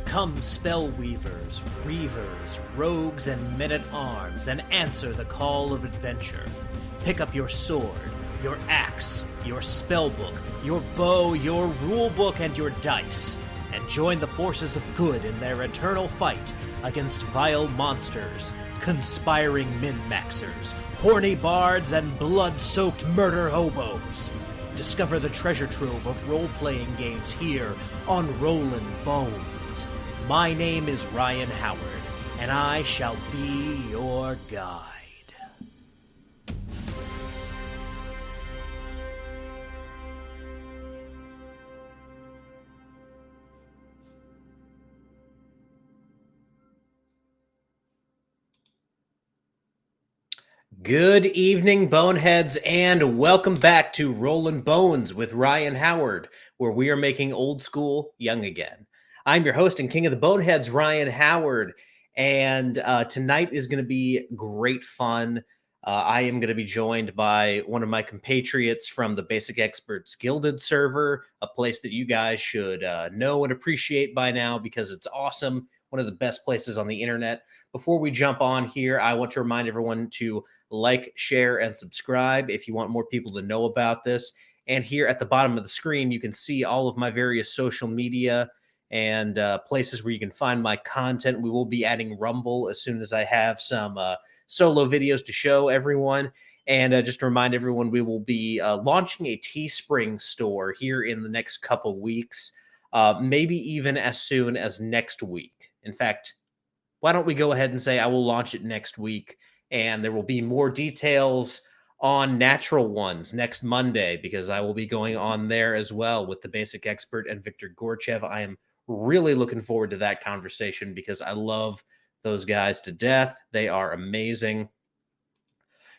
Come, spell weavers, reavers, rogues, and men-at-arms, and answer the call of adventure. Pick up your sword, your axe, your spellbook, your bow, your rulebook, and your dice, and join the forces of good in their eternal fight against vile monsters, conspiring min-maxers, horny bards, and blood-soaked murder hobos. Discover the treasure trove of role-playing games here on Rollin' Bones. My name is Ryan Howard, and I shall be your guide. Good evening, Boneheads, and welcome back to Rollin' Bones with Ryan Howard, where we are making old school young again. I'm your host and king of the Boneheads, Ryan Howard, and tonight is going to be great fun. I am going to be joined by one of my compatriots from the Basic Experts Gilded server, a place that you guys should know and appreciate by now because it's awesome, one of the best places on the internet. Before we jump on here, I want to remind everyone to like, share, and subscribe if you want more people to know about this. And here at the bottom of the screen, you can see all of my various social media and places where you can find my content. We will be adding Rumble as soon as I have some solo videos to show everyone. And just to remind everyone, we will be launching a Teespring store here in the next couple weeks, maybe even as soon as next week. In fact, why don't we go ahead and say I will launch it next week, and there will be more details on Natural Ones next Monday, because I will be going on there as well with the Basic Expert and Victor Gorchev. I am really looking forward to that conversation because I love those guys to death. They are amazing.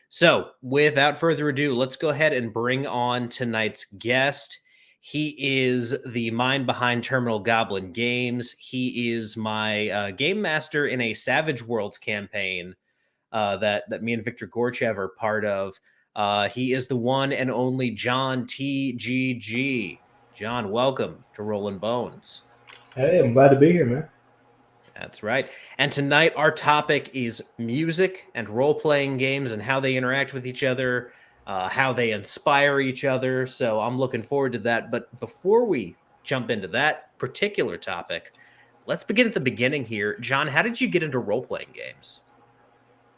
So without further ado, let's go ahead and bring on tonight's guest. He is the mind behind Terminal Goblin Games. He is my game master in a Savage Worlds campaign that me and Victor Gorchev are part of. He is the one and only John TGG. John, welcome to Rollin' Bones. Hey, I'm glad to be here, man. That's right. And tonight our topic is music and role-playing games and how they interact with each other, how they inspire each other. So I'm looking forward to that. But before we jump into that particular topic, let's begin at the beginning here. John, how did you get into role-playing games?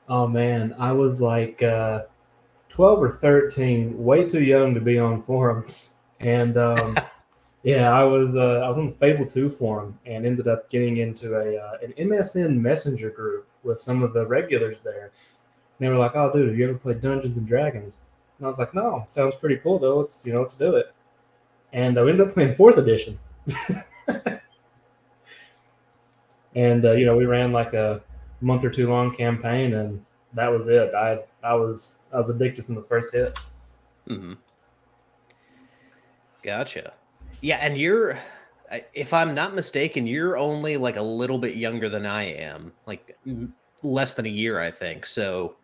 Oh, man, I was like 12 or 13, way too young to be on forums. And yeah, I was on the Fable 2 forum and ended up getting into an MSN Messenger group with some of the regulars there. And they were like, "Oh, dude, have you ever played Dungeons and Dragons?" And I was like, "No, sounds pretty cool though. Let's do it." And we ended up playing 4th edition. And we ran like a month or two long campaign, and that was it. I was addicted from the first hit. Mm-hmm. Gotcha. Yeah, and you're, if I'm not mistaken, you're only like a little bit younger than I am, like less than a year, I think. So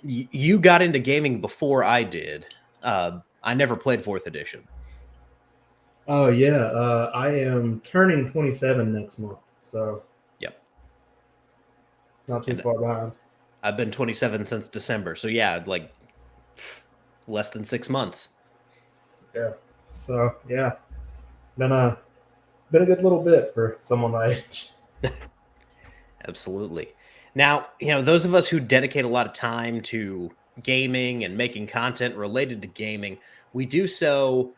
you got into gaming before I did. I never played 4th edition. Oh yeah, I am turning 27 next month, so yep, not too far behind. I've been 27 since December, so yeah, like less than 6 months. Yeah. So yeah, been a good little bit for someone my age. Absolutely. Now, those of us who dedicate a lot of time to gaming and making content related to gaming, we do so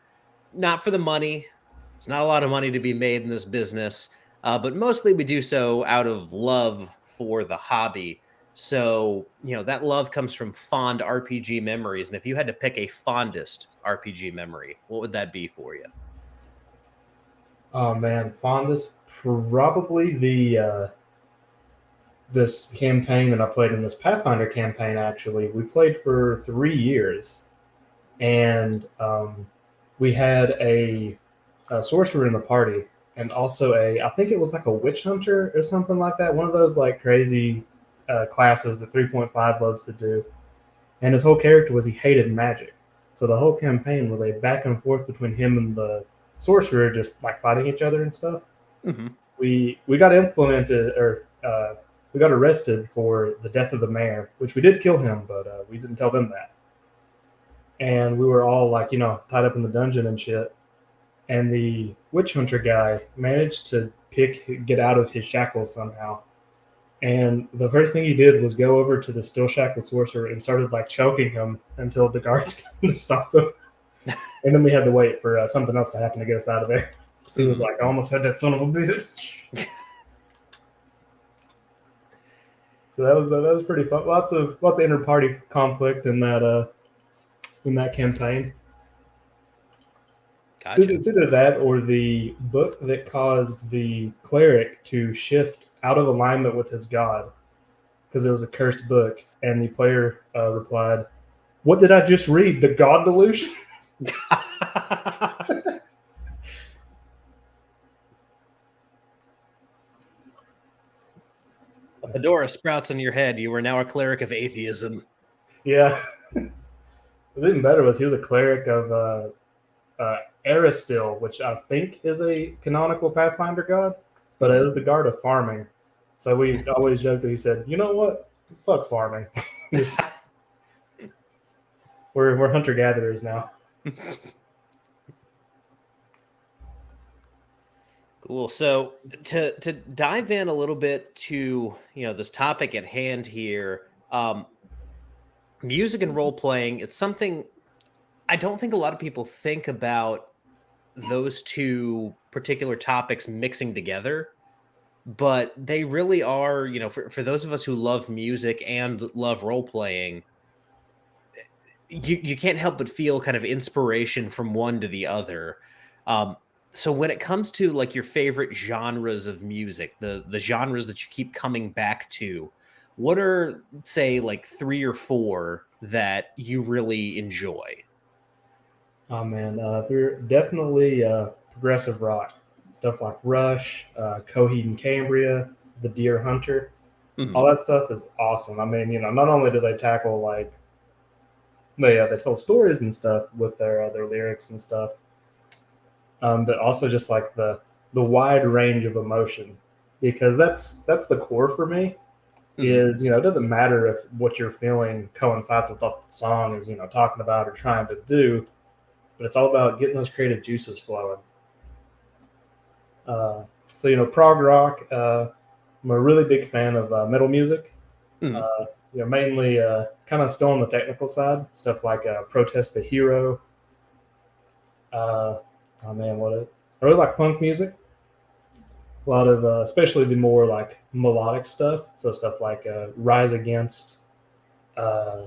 not for the money. There's not a lot of money to be made in this business, but mostly we do so out of love for the hobby. So, that love comes from fond RPG memories. And if you had to pick a fondest RPG memory, what would that be for you? Oh man, fondest, probably this campaign that I played in this Pathfinder campaign. Actually, we played for 3 years, and we had a sorcerer in the party, and also I think it was like a witch hunter or something like that. One of those like crazy classes that 3.5 loves to do. And his whole character was he hated magic. So the whole campaign was a back and forth between him and the sorcerer, just like fighting each other and stuff. Mm-hmm. we got implemented or we got arrested for the death of the mayor, which we did kill him, but we didn't tell them that. And we were all like, tied up in the dungeon and shit. And the witch hunter guy managed to get out of his shackles somehow. And the first thing he did was go over to the still shackled sorcerer and started like choking him until the guards came to stop him. And then we had to wait for something else to happen to get us out of there. So he was like, I almost had that son of a bitch. So that was pretty fun. Lots of inter party conflict in that campaign. Gotcha. It's either that or the book that caused the cleric to shift out of alignment with his god because it was a cursed book, and the player replied, "What did I just read? The God Delusion?" A fedora sprouts on your head. You are now a cleric of atheism. Yeah. What was even better was he was a cleric of Aristil, which I think is a canonical Pathfinder god, but it is the god of farming. So we always joked that he said, "You know what? Fuck farming. we're hunter gatherers now." Cool. So to dive in a little bit to this topic at hand here, music and role playing. It's something I don't think a lot of people think about those two particular topics mixing together, but they really are. For those of us who love music and love role playing, you can't help but feel kind of inspiration from one to the other. Um, so when it comes to like your favorite genres of music, the genres that you keep coming back to, what are say like 3 or 4 that you really enjoy? Oh man, they're definitely progressive rock stuff like Rush, Coheed and Cambria, The Deer Hunter. All Mhm. that stuff is awesome. I mean, not only do they tackle like they tell stories and stuff with their lyrics and stuff, but also just like the wide range of emotion, because that's the core for me. Mhm. Is it doesn't matter if what you're feeling coincides with what the song is talking about or trying to do, but it's all about getting those creative juices flowing. So prog rock. I'm a really big fan of metal music. Mhm. Mainly kind of still on the technical side, stuff like Protest the Hero. Oh man, I really like punk music. A lot of, especially the more like melodic stuff. So stuff like Rise Against. Uh,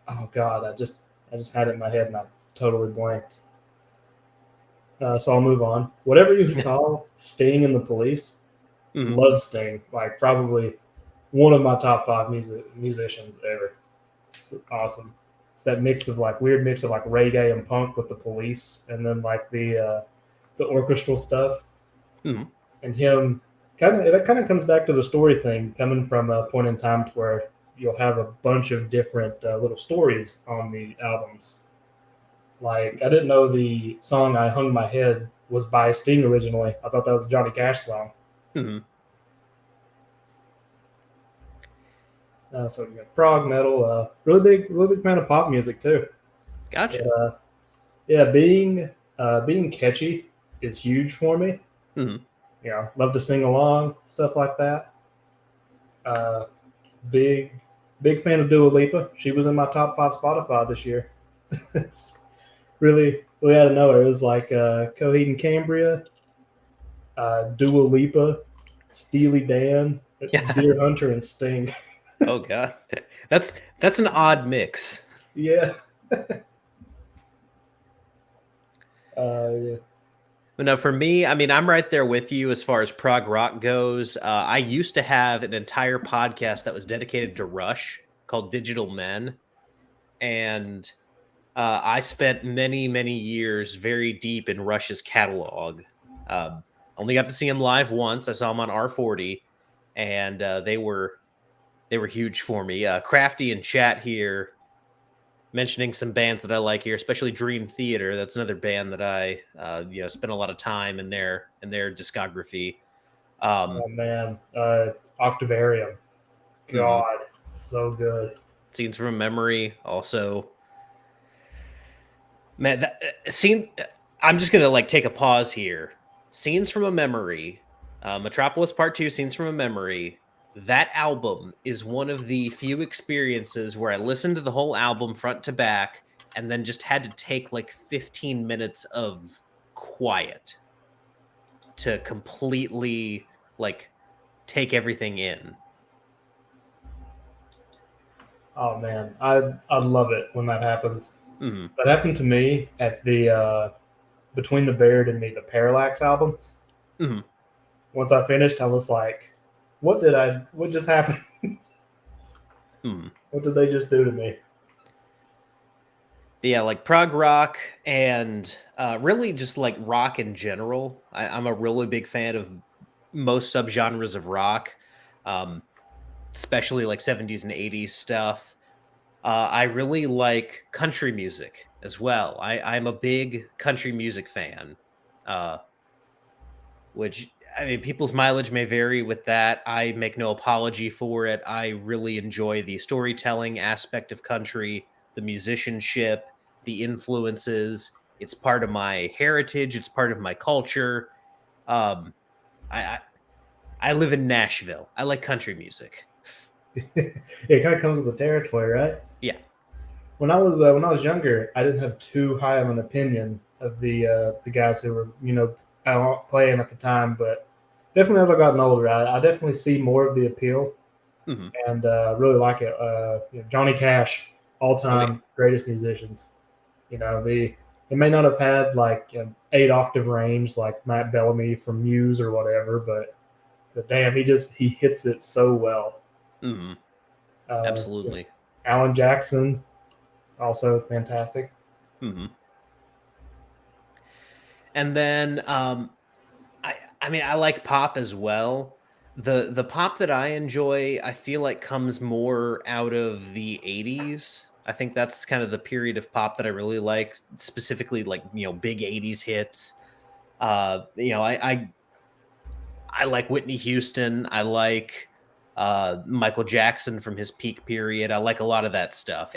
oh God, I just had it in my head and I totally blanked. So I'll move on. Whatever you call Sting and the Police, Mhm. love Sting. Like probably one of my top 5 musicians ever. It's awesome. It's that mix of like weird mix of like reggae and punk with the Police, and then like the orchestral stuff, Mhm. and him it kind of comes back to the story thing, coming from a point in time to where you'll have a bunch of different little stories on the albums. Like I didn't know the song "I Hung My Head" was by Sting originally. I thought that was a Johnny Cash song. Mhm. So prog metal, really big fan of pop music too. But, Gotcha. yeah, being catchy is huge for me. Mhm. Love to sing along, stuff like that. Uh, big big fan of Dua Lipa. She was in my top 5 Spotify this year. It's really out of nowhere. It was like Coheed and Cambria, Dua Lipa, Steely Dan, Deer Hunter, and Sting. Oh god. That's an odd mix. Yeah. Yeah. But no, for me, I mean, I'm right there with you as far as prog rock goes. I used to have an entire podcast that was dedicated to Rush called Digital Men, and I spent many, many years very deep in Rush's catalog. Only got to see him live once. I saw him on R40, and they were huge for me. Crafty and Chat here mentioning some bands that I like here, especially Dream Theater. That's another band that I spent a lot of time in their discography. Um, Oh man, Octavarium. mhm. God, so good. Scenes from a Memory, also. Man, that scene. I'm just gonna like take a pause here. Scenes from a Memory, Metropolis Part Two, Scenes from a Memory. That album is one of the few experiences where I listened to the whole album front to back, and then just had to take like 15 minutes of quiet to completely like take everything in. Oh man, I love it when that happens. Hmm. That happened to me at the Between the Baird and Me, the Parallax albums. Hmm. Once I finished, I was like, What just happened? Hmm. What did they just do to me?" Yeah, like prog rock and really just like rock in general. I'm a really big fan of most subgenres of rock, um, especially like 70s and 80s stuff. I really like country music as well. I'm a big country music fan, uh, which I mean, people's mileage may vary with that. I make no apology for it. I really enjoy the storytelling aspect of country, the musicianship, the influences. It's part of my heritage. It's part of my culture. Um, I, I I live in Nashville. I like country music. It kind of comes with the territory, right? Yeah. When I was younger, I didn't have too high of an opinion of the guys who were out playing at the time, but definitely as I've gotten older, I definitely see more of the appeal Hmm. and really like it. Johnny Cash, all Oh yeah. time greatest musicians. They may not have had like an 8 octave range like Matt Bellamy from Muse or whatever, but damn, he hits it so well. Hmm. Uh, Absolutely. Alan Jackson, also fantastic. Hmm. And then I mean I like pop as well. The pop that I enjoy, I feel like comes more out of the 80s. I think that's kind of the period of pop that I really like, specifically like, big 80s hits. I like Whitney Houston. I like Michael Jackson from his peak period. I like a lot of that stuff.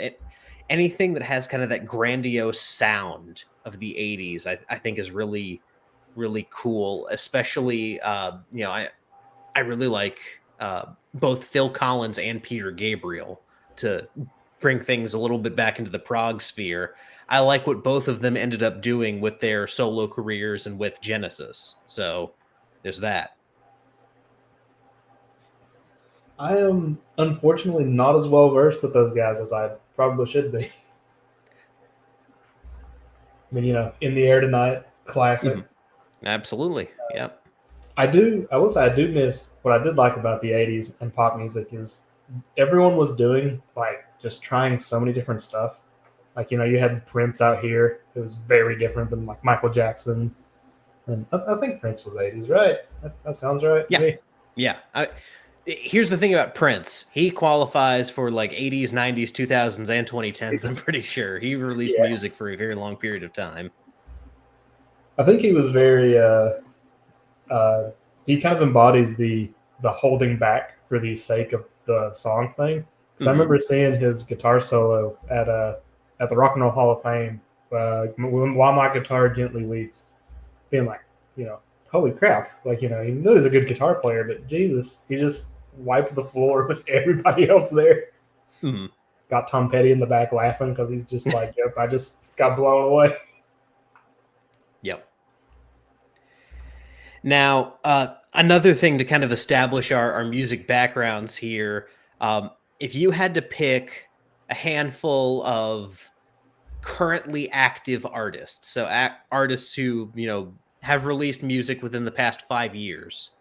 Anything that has kind of that grandiose sound of the 80s, I think is really, really cool. Especially, I really like both Phil Collins and Peter Gabriel to bring things a little bit back into the prog sphere. I like what both of them ended up doing with their solo careers and with Genesis. So there's that. I am unfortunately not as well versed with those guys as I probably should be. I mean, In the Air Tonight, classic. Mhm. Absolutely. Yep. I will say I do miss what I did like about the 80s and pop music is everyone was doing like just trying so many different stuff. Like, you had Prince out here. It was very different than like Michael Jackson. And I think Prince was 80s, right? That sounds right to Yeah. me. Yeah. Here's the thing about Prince. He qualifies for like 80s, 90s, 2000s, and 2010s. I'm pretty sure he released Yeah. music for a very long period of time. I think he was very he kind of embodies the holding back for the sake of the song thing. Because I Hmm. remember seeing his guitar solo at the Rock and Roll Hall of Fame, while my guitar gently weeps, being like, holy crap! Like, he knew he was a good guitar player, but Jesus, he just wiped the floor with everybody else there. Hmm. Got Tom Petty in the back laughing because he's just like, yep, I just got blown away. Yep. Now, another thing to kind of establish our music backgrounds here. If you had to pick a handful of currently active artists, so artists who have released music within the past 5 years,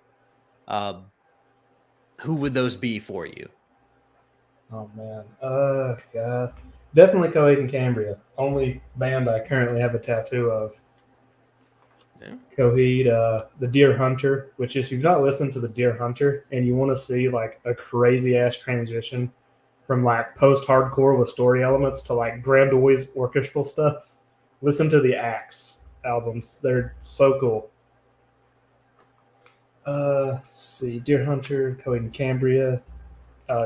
uh, who would those be for you? Oh man, God, definitely Coheed and Cambria. Only band I currently have a tattoo of. Yeah. Coheed, the Deer Hunter. Which if you've not listened to the Deer Hunter and you want to see like a crazy ass transition from like post hardcore with story elements to like grandiose orchestral stuff, listen to the Axe albums. They're so cool. Let's see, Deer Hunter, Coheed and Cambria,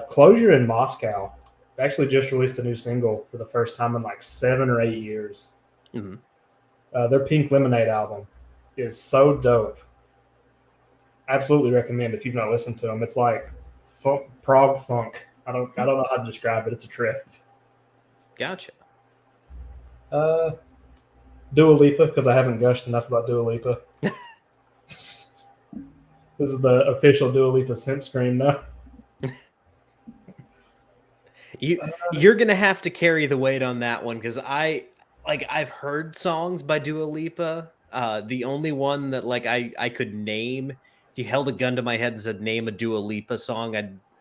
Closure in Moscow. They actually just released a new single for the first time in like 7 or 8 years. Hmm. Their Pink Lemonade album is so dope. Absolutely recommend if you've not listened to them. It's like prog funk. I don't know how to describe it. It's a trip. Gotcha. Uh, Dua Lipa, because I haven't gushed enough about Dua Lipa. This is the official Dua Lipa simp scream now. You're gonna have to carry the weight on that one because I've heard songs by Dua Lipa. The only one that like I could name, if you held a gun to my head and said name a Dua Lipa song,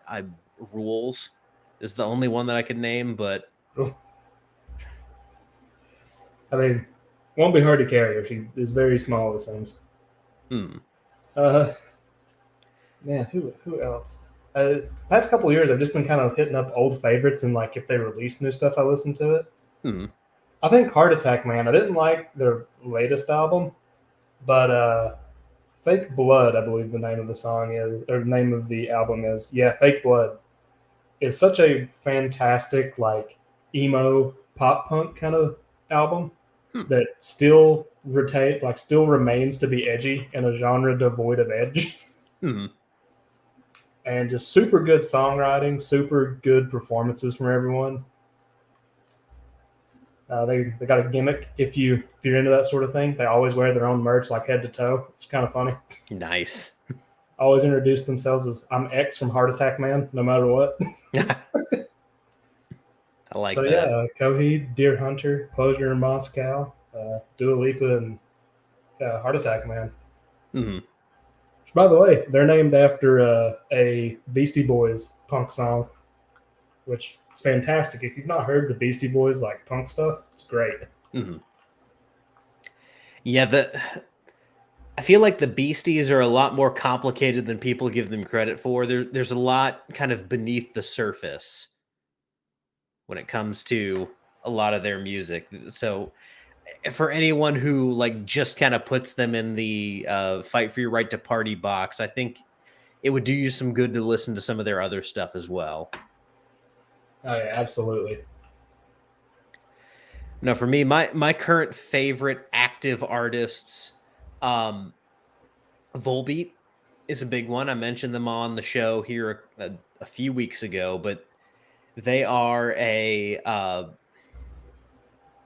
I rules is the only one that I could name. But I mean, won't be hard to carry her. She is very small, it seems. hmm, Uh, Man, who else? Past couple years, I've just been kind of hitting up old favorites and like if they release new stuff, I listen to it. hmm. I think Heart Attack, man. I didn't like their latest album, but Fake Blood, I believe the name of the song is, or name of the album is. Yeah, Fake Blood is such a fantastic like emo pop punk kind of album Hmm. that still remains to be edgy in a genre devoid of edge. Hmm. And just super good songwriting, super good performances from everyone. They got a gimmick. If you're into that sort of thing, they always wear their own merch like head to toe. It's kind of funny. Nice. Always introduce themselves as I'm X from Heart Attack Man, no matter what. I like So that. yeah, Coheed, Deer Hunter, Closure in Moscow, Dua Lipa, and Heart Attack Man. Hmm. By the way, they're named after a Beastie Boys punk song, which is fantastic. If you've not heard the Beastie Boys like punk stuff, it's great. Hmm. Yeah, I feel like the Beasties are a lot more complicated than people give them credit for. There's a lot kind of beneath the surface when it comes to a lot of their music. So for anyone who like just kind of puts them in the fight for your right to party box, I think it would do you some good to listen to some of their other stuff as well. Oh yeah, absolutely. No, for me, my current favorite active artists, um, Volbeat is a big one. I mentioned them on the show here a few weeks ago, but they are a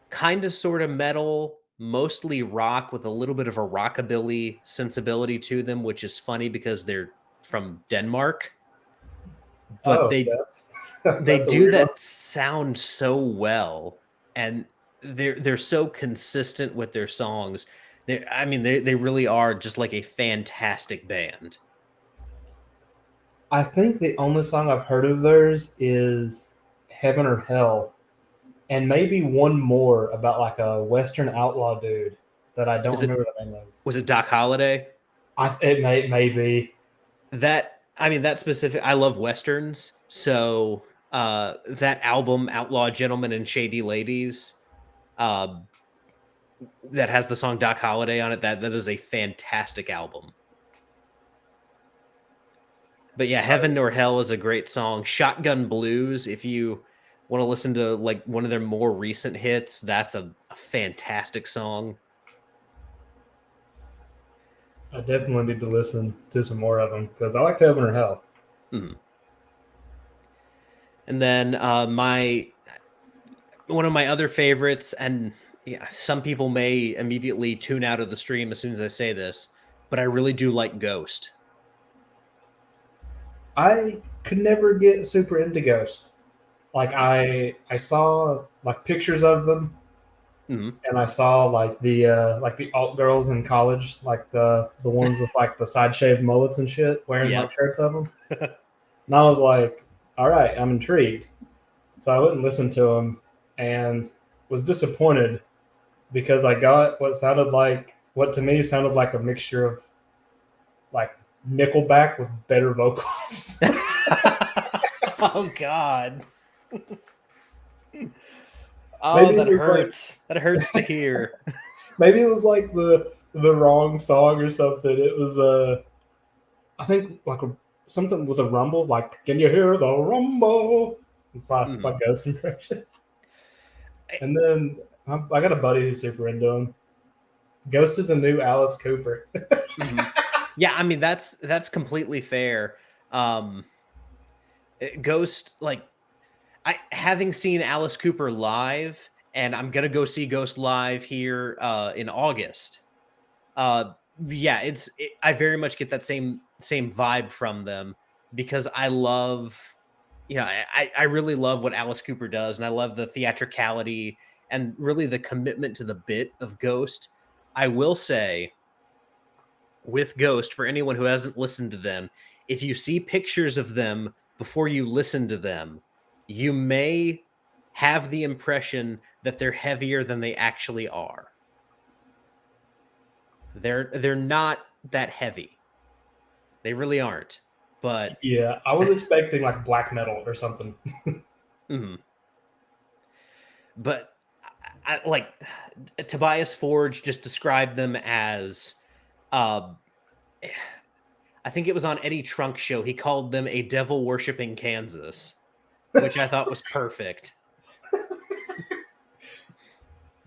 kind of sort of metal, mostly rock with a little bit of a rockabilly sensibility to them, which is funny because they're from Denmark, but Oh, they that's they that's a do weird one. that sound so well, and they're so consistent with their songs. I mean, they really are just like a fantastic band. I think the only song I've heard of theirs is Heaven or Hell, and maybe one more about like a Western outlaw dude that I don't Is it remember the name of. was it Doc Holliday? It may be. That I mean that specific. I love westerns, so that album Outlaw Gentlemen and Shady Ladies, uh, that has the song Doc Holliday on it. That is a fantastic album. But yeah, I, Heaven or Hell is a great song. Shotgun Blues, if you want to listen to like one of their more recent hits, that's a fantastic song. I definitely need to listen to some more of them because I like Heaven or Hell. Mhm. And then my one of my other favorites, and yeah, some people may immediately tune out of the stream as soon as I say this, but I really do like Ghost. I could never get super into Ghost. Like I saw like pictures of them, Mhm. and I saw like the alt girls in college, like the ones with like the side shaved mullets and shit, wearing like Yep. shirts of them. And I was like, all right, I'm intrigued. So I went and listened to them, and was disappointed because I got what to me sounded like a mixture of like Nickelback with better vocals. Oh God. Oh, maybe it that was like hurts. That hurts to hear. maybe it was like the wrong song or something. It was I think like something with a rumble, like "Can you hear the rumble?" It's my Ghost impression. And then I got a buddy who's super into him. Ghost is a new Alice Cooper. Yeah, I mean that's completely fair. Ghost, like I having seen Alice Cooper live, and I'm gonna go see Ghost live here in August. Uh, yeah, I very much get that same vibe from them because I love, I really love what Alice Cooper does, and I love the theatricality and really the commitment to the bit of Ghost. I will say with Ghost, for anyone who hasn't listened to them, if you see pictures of them before you listen to them, you may have the impression that they're heavier than they actually are. They're not that heavy. They really aren't. But Yeah, I was expecting like black metal or something. mhm. But I like Tobias Forge just described them as uh I think it was on Eddie Trunk's show. He called them a devil worshipping Kansas, which I thought was perfect.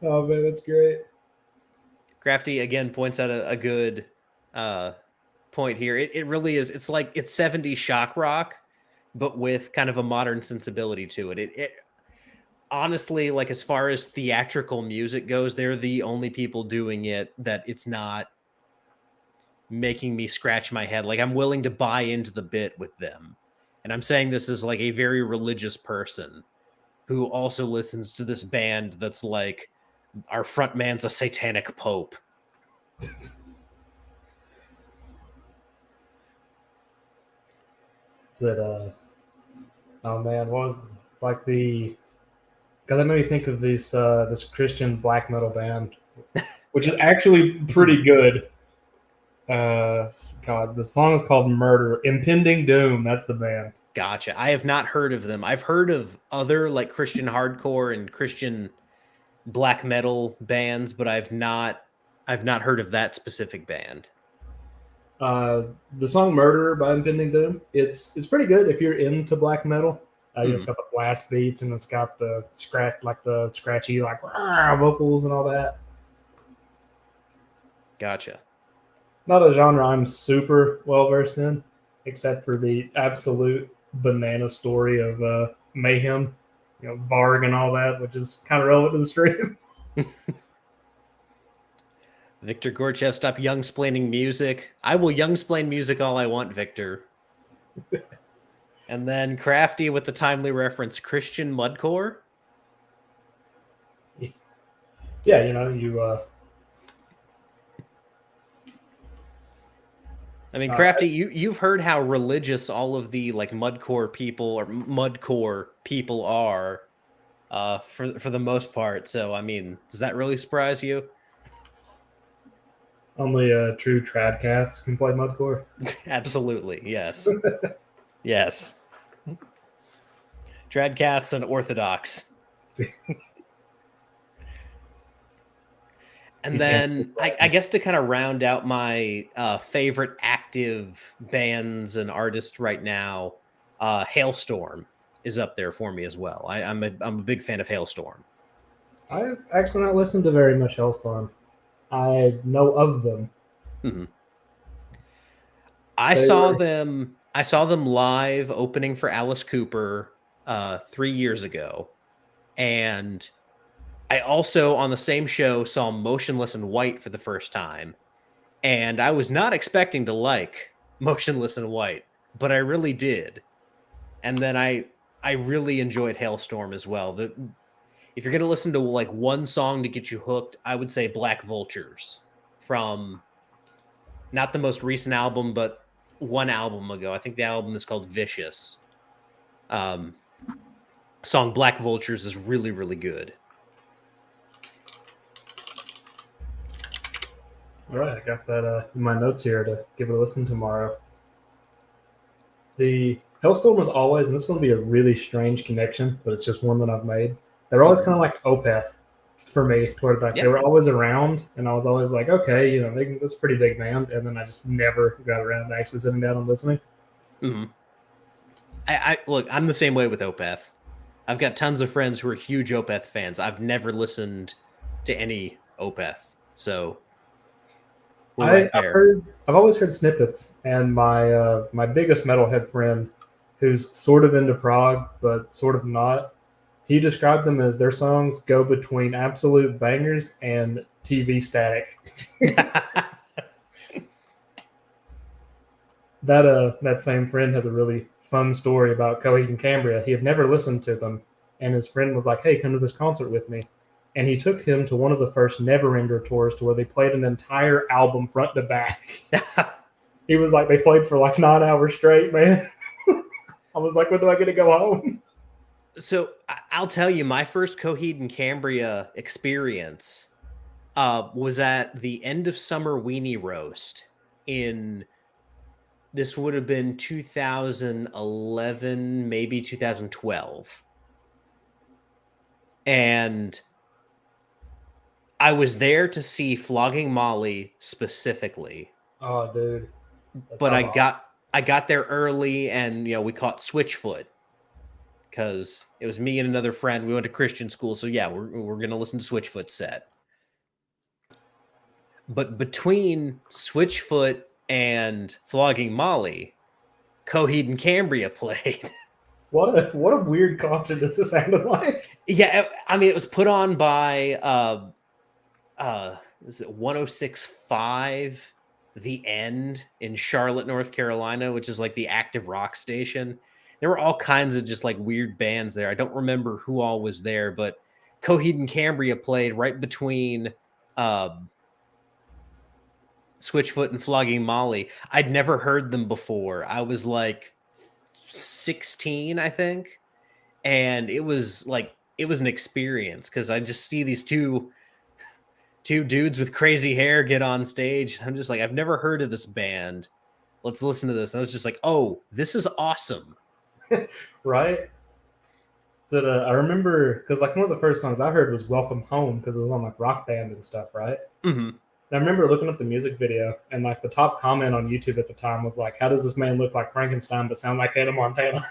Oh man, that's great. Crafty again points out a good point here. It really is. It's like it's 70s shock rock, but with kind of a modern sensibility to it. It honestly, like as far as theatrical music goes, they're the only people doing it that it's not making me scratch my head. Like I'm willing to buy into the bit with them. And I'm saying this as like a very religious person who also listens to this band that's like our front man's a satanic pope. Is it oh man, what was it's like the God, that made me think of this Christian black metal band, which is actually pretty good. God, the song is called "Murder." Impending Doom. That's the band. Gotcha. I have not heard of them. I've heard of other like Christian hardcore and Christian black metal bands, but I've not heard of that specific band. The song "Murder" by Impending Doom. It's pretty good if you're into black metal. It's got the blast beats and it's got the scratchy like vocals and all that. Gotcha. Not a genre I'm super well versed in, except for the absolute banana story of Mayhem, Varg and all that, which is kind of relevant to the stream. Victor Gorchev, stop young-splaining music. I will young-splain music all I want, Victor. And then Crafty with the timely reference, Christian Mudcore. Yeah, you. I mean, Crafty, you've heard how religious all of the like mudcore people are, for the most part. So, I mean, does that really surprise you? Only true tradcasts can play mudcore. Absolutely, yes, yes. Tradcats and Orthodox. And then I guess to kind of round out my favorite active bands and artists right now, Hailstorm is up there for me as well. I'm a big fan of Hailstorm. I've actually not listened to very much Hellstorm. I know of them. Mm-hmm. I saw them live opening for Alice Cooper 3 years ago, and I also on the same show saw Motionless in White for the first time, and I was not expecting to like Motionless in White, but I really did. And then I really enjoyed Hailstorm as well. If you're gonna listen to like one song to get you hooked, I would say Black Vultures from not the most recent album, but one album ago. I think the album is called Vicious. Song Black Vultures is really, really good. All right, I got that in my notes here to give it a listen tomorrow. The Hellstorm was always, and this is going to be a really strange connection, but it's just one that I've made. They're always kind of like Opeth for me. Toward like Yep. they were always around, and I was always like, okay, that's a pretty big band. And then I just never got around to actually sitting down and listening. Mm-hmm. I look, I'm the same way with Opeth. I've got tons of friends who are huge Opeth fans. I've never listened to any Opeth, so we're right there. I've always heard snippets, and my biggest metalhead friend, who's sort of into prog but sort of not, he described them as their songs go between absolute bangers and TV static. That same friend has a really fun story about Coheed and Cambria. He had never listened to them, and his friend was like, "Hey, come to this concert with me." And he took him to one of the first Neverender tours, to where they played an entire album front to back. He was like, they played for like 9 hours straight, man. I was like, when do I get to go home? So I'll tell you, my first Coheed and Cambria experience was at the end of summer weenie roast in. This would have been 2011, maybe 2012. And I was there to see Flogging Molly specifically. Oh, dude. But I got there early, and we caught Switchfoot because it was me and another friend. We went to Christian school, so yeah, we're gonna listen to Switchfoot set. But between Switchfoot and Flogging Molly, Coheed and Cambria played. What a weird concert this sounded like. Yeah, I mean, it was put on by is it 106.5 The End in Charlotte, North Carolina, which is like the active rock station. There were all kinds of just like weird bands there. I don't remember who all was there, but Coheed and Cambria played right between Switchfoot and Flogging Molly. I'd never heard them before. I was like 16, I think. And it was an experience because I just see these two dudes with crazy hair get on stage. I'm just like, I've never heard of this band. Let's listen to this. And I was just like, oh, this is awesome. Right? So I remember, because like one of the first songs I heard was Welcome Home, because it was on like Rock Band and stuff, right? Mm-hmm. I remember looking up the music video, and like the top comment on YouTube at the time was like, how does this man look like Frankenstein but sound like Hannah Montana?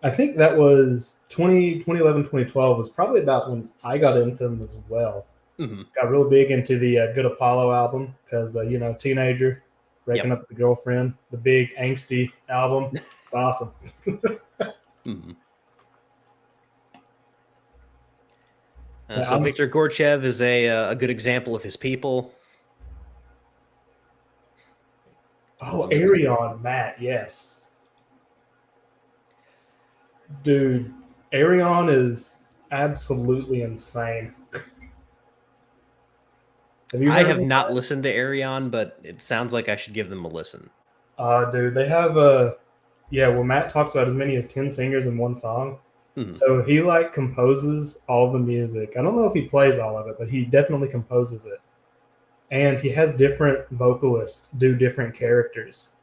I think that was 2011, 2012 was probably about when I got into them as well. Mm-hmm. Got real big into the Good Apollo album because, teenager, breaking up with the girlfriend, the big angsty album. It's awesome. Mm-hmm. So Victor Gorchev is a good example of his people. Oh, Arion, Matt, yes. Dude, Arion is absolutely insane. I have not listened to Arion, but it sounds like I should give them a listen. Dude, they have Matt talks about as many as 10 singers in one song. Mm-hmm. So he like composes all the music. I don't know if he plays all of it, but he definitely composes it. And he has different vocalists do different characters.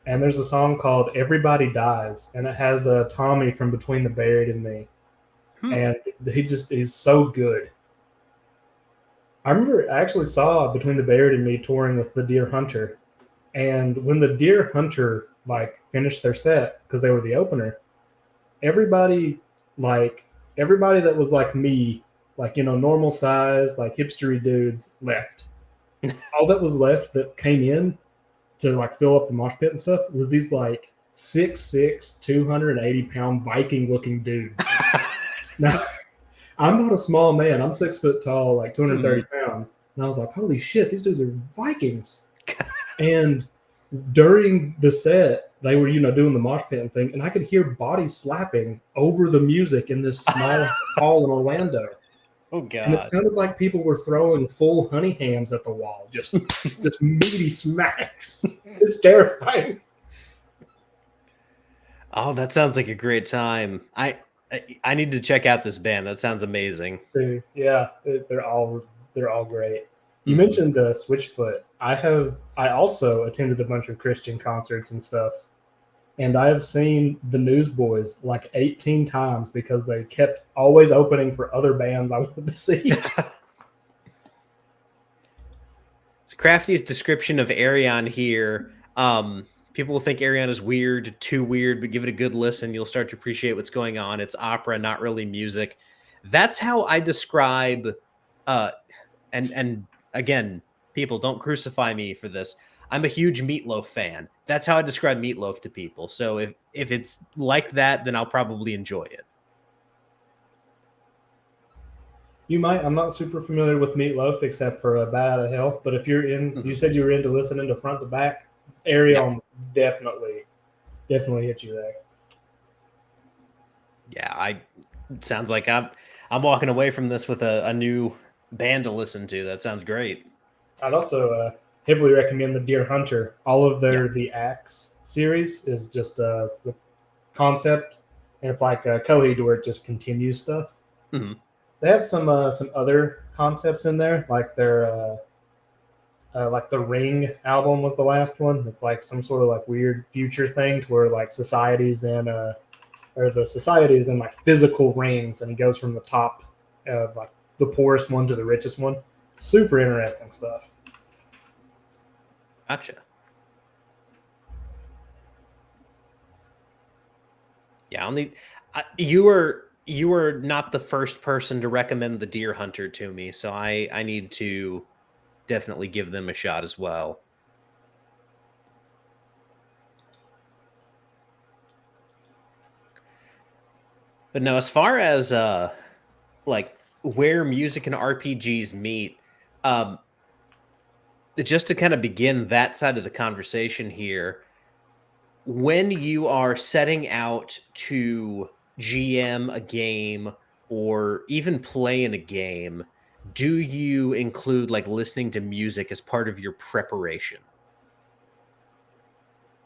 And there's a song called Everybody Dies, and it has Tommy from Between the Buried and Me. And he's so good. I remember I actually saw Between the Buried and Me touring with the Deer Hunter. And when the Deer Hunter like finished their set, because they were the opener, everybody that was like me, like, normal size, like hipstery dudes left. All that was left that came in to like fill up the mosh pit and stuff was these like 6'6", 280-pound Viking looking dudes. Now, I'm not a small man. I'm 6 foot tall, like 230 pounds. And I was like, holy shit, these dudes are Vikings. And during the set, they were, doing the mosh pit thing, and I could hear bodies slapping over the music in this small hall in Orlando. Oh god! And it sounded like people were throwing full honey hams at the wall, just meaty smacks. It's terrifying. Oh, that sounds like a great time. I need to check out this band. That sounds amazing. Dude, yeah, they're all great. You mentioned Switchfoot. I also attended a bunch of Christian concerts and stuff. And I have seen the Newsboys like 18 times because they kept always opening for other bands I wanted to see. So Crafty's description of Arion here. People will think Arion is weird, too weird, but give it a good listen. You'll start to appreciate what's going on. It's opera, not really music. That's how I describe uh and again, people don't crucify me for this. I'm a huge Meatloaf fan. That's how I describe Meatloaf to people. So if it's like that, then I'll probably enjoy it. You might. I'm not super familiar with Meatloaf except for Bad Out of Hell. But if you're in, you said you were into listening to front to back. Arion definitely hit you there. Yeah, it sounds like I'm walking away from this with a new band to listen to. That sounds great. I'd also heavily recommend the Deer Hunter. All of Yeah. the Axe series is just the concept, and it's like a Coheed where it just continues stuff. Mhm. They have some other concepts in there, like the Ring album was the last one. It's like some sort of like weird future thing to where like societies in or the society is in like physical rings, and he goes from the top of like the poorest one to the richest one. Super interesting stuff. Gotcha. Yeah, you were not the first person to recommend the Deer Hunter to me, so I need to definitely give them a shot as well. But no, as far as like where music and RPGs meet, um just to kind of begin that side of the conversation here, when you are setting out to GM a game or even play in a game, do you include like listening to music as part of your preparation?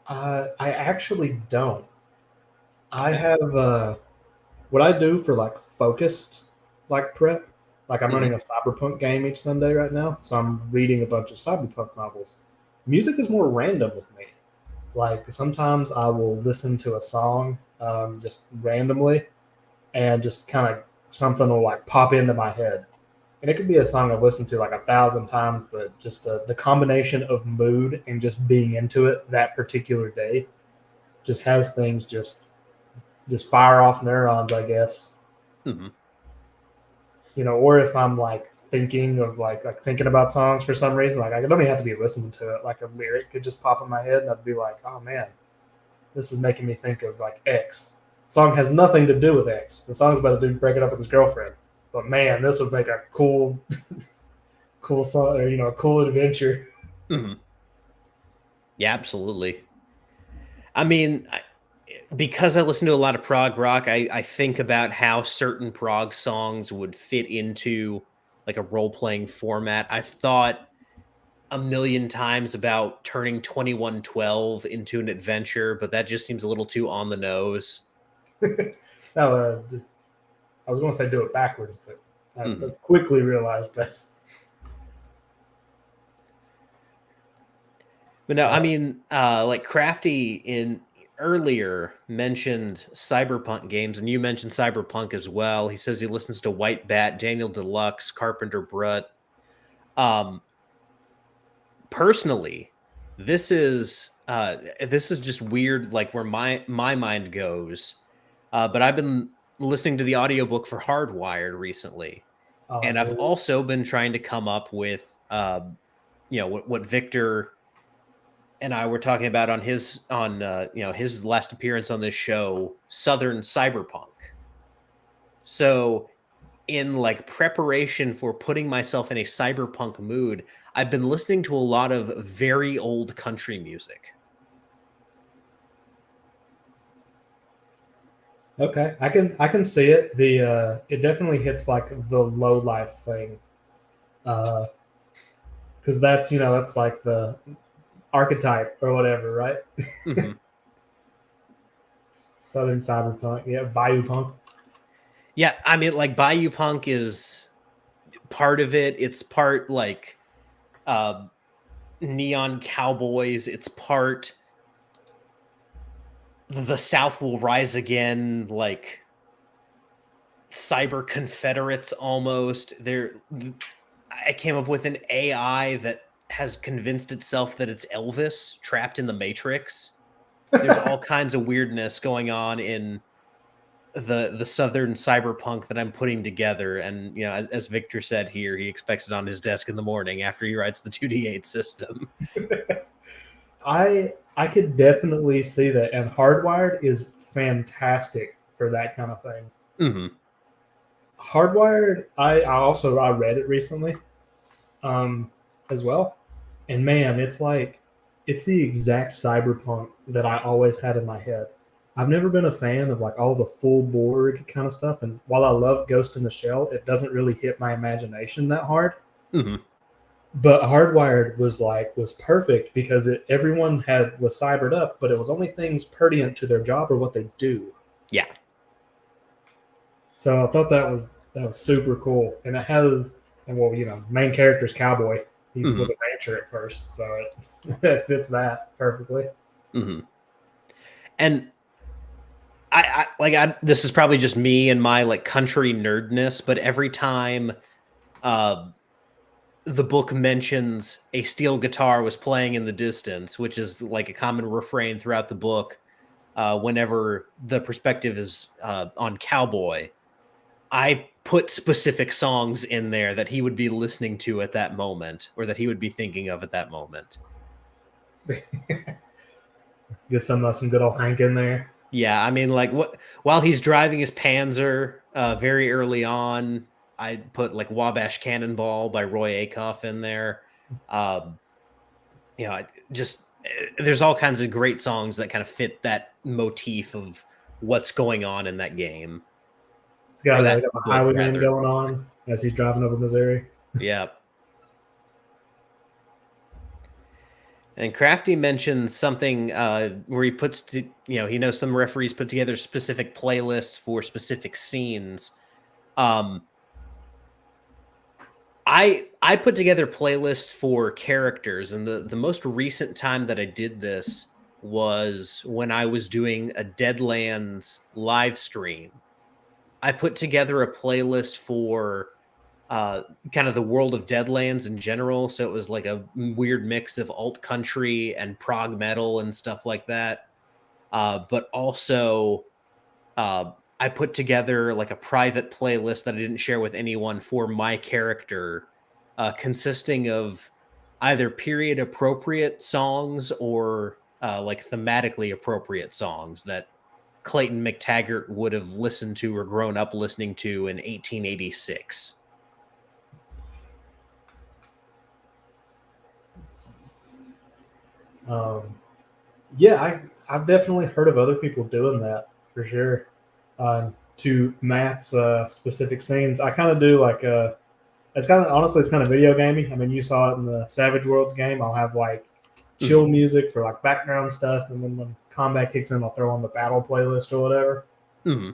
I actually don't. I Okay. have what I do for like focused like prep. Like I'm Mhm. running a cyberpunk game each Sunday right now, so I'm reading a bunch of cyberpunk novels. Music is more random with me. Like sometimes I will listen to a song just randomly, and just kind of something will like pop into my head. And it could be a song I've listened to like 1,000 times, but just the combination of mood and just being into it that particular day just has things just fire off neurons, I guess. Mhm. Or if I'm like thinking of like thinking about songs for some reason, like I don't even have to be listening to it. Like a lyric could just pop in my head, and I'd be like, "Oh man, this is making me think of like X." The song has nothing to do with X. The song's about a dude breaking up with his girlfriend, but man, this would make a cool, cool song, or a cool adventure. Mhm. Yeah, absolutely. I mean, because I listen to a lot of prog rock, I think about how certain prog songs would fit into like a role playing format. I've thought a million times about turning 2112 into an adventure, but that just seems a little too on the nose. Now, I was going to say do it backwards, but I Mhm. quickly realized that. But no, I Uh, mean, like Crafty in earlier mentioned cyberpunk games, and you mentioned cyberpunk as well. He says he listens to White Bat, Daniel Deluxe, Carpenter Brut. Um, Personally, this is just weird, like where my mind goes. But I've been listening to the audiobook for Hardwired recently, and I've dude. also been trying to come up with what Victor and I were talking about on his last appearance on this show, Southern Cyberpunk. So in like preparation for putting myself in a cyberpunk mood, I've been listening to a lot of very old country music. Okay, I can see it. It definitely hits like the low life thing, because that's like the archetype or whatever, right? Mhm. Southern cyberpunk, yeah, bayou punk. Yeah, I mean, like Bayou Punk is part of it. It's part like uh, Neon Cowboys. It's part the South will rise again, like cyber Confederates almost. I came up with an AI that has convinced itself that it's Elvis trapped in the Matrix. There's all kinds of weirdness going on in the southern cyberpunk that I'm putting together, and as Victor said here, he expects it on his desk in the morning after he writes the 2D8 system. I could definitely see that, and Hardwired is fantastic for that kind of thing. Mm-hmm. Hardwired, I read it recently, as well, and man, it's the exact cyberpunk that I always had in my head. I've never been a fan of like all the full board kind of stuff, and while I love Ghost in the Shell, it doesn't really hit my imagination that hard. Mm-hmm. But Hardwired was perfect because everyone was cybered up, but it was only things pertinent to their job or what they do. Yeah. So I thought that was super cool, and main character's cowboy. He was a rancher at first, so it fits that perfectly. Mm-hmm. And this is probably just me and my like country nerdness, but every time the book mentions a steel guitar was playing in the distance, which is like a common refrain throughout the book, whenever the perspective is on cowboy, I put specific songs in there that he would be listening to at that moment, or that he would be thinking of at that moment. Get some good old Hank in there. Yeah, I mean, like while he's driving his Panzer, very early on, I put like Wabash Cannonball by Roy Acuff in there. There's all kinds of great songs that kind of fit that motif of what's going on in that game. It's got a highwayman going on as he's driving over Missouri. Yeah. And Crafty mentions something where he he knows some referees put together specific playlists for specific scenes. I put together playlists for characters, and the most recent time that I did this was when I was doing a Deadlands live stream. I put together a playlist for kind of the world of Deadlands in general. So it was like a weird mix of alt country and prog metal and stuff like that. But also, I put together like a private playlist that I didn't share with anyone for my character, consisting of either period appropriate songs or like thematically appropriate songs that Clayton McTaggart would have listened to or grown up listening to in 1886. I've definitely heard of other people doing that for sure. To Matt's specific scenes, I kind of do like it's kind of video gamey. I mean, you saw it in the Savage Worlds game. I'll have like chill music for like background stuff, and then when combat kicks in, I'll throw on the battle playlist or whatever. Mm-hmm.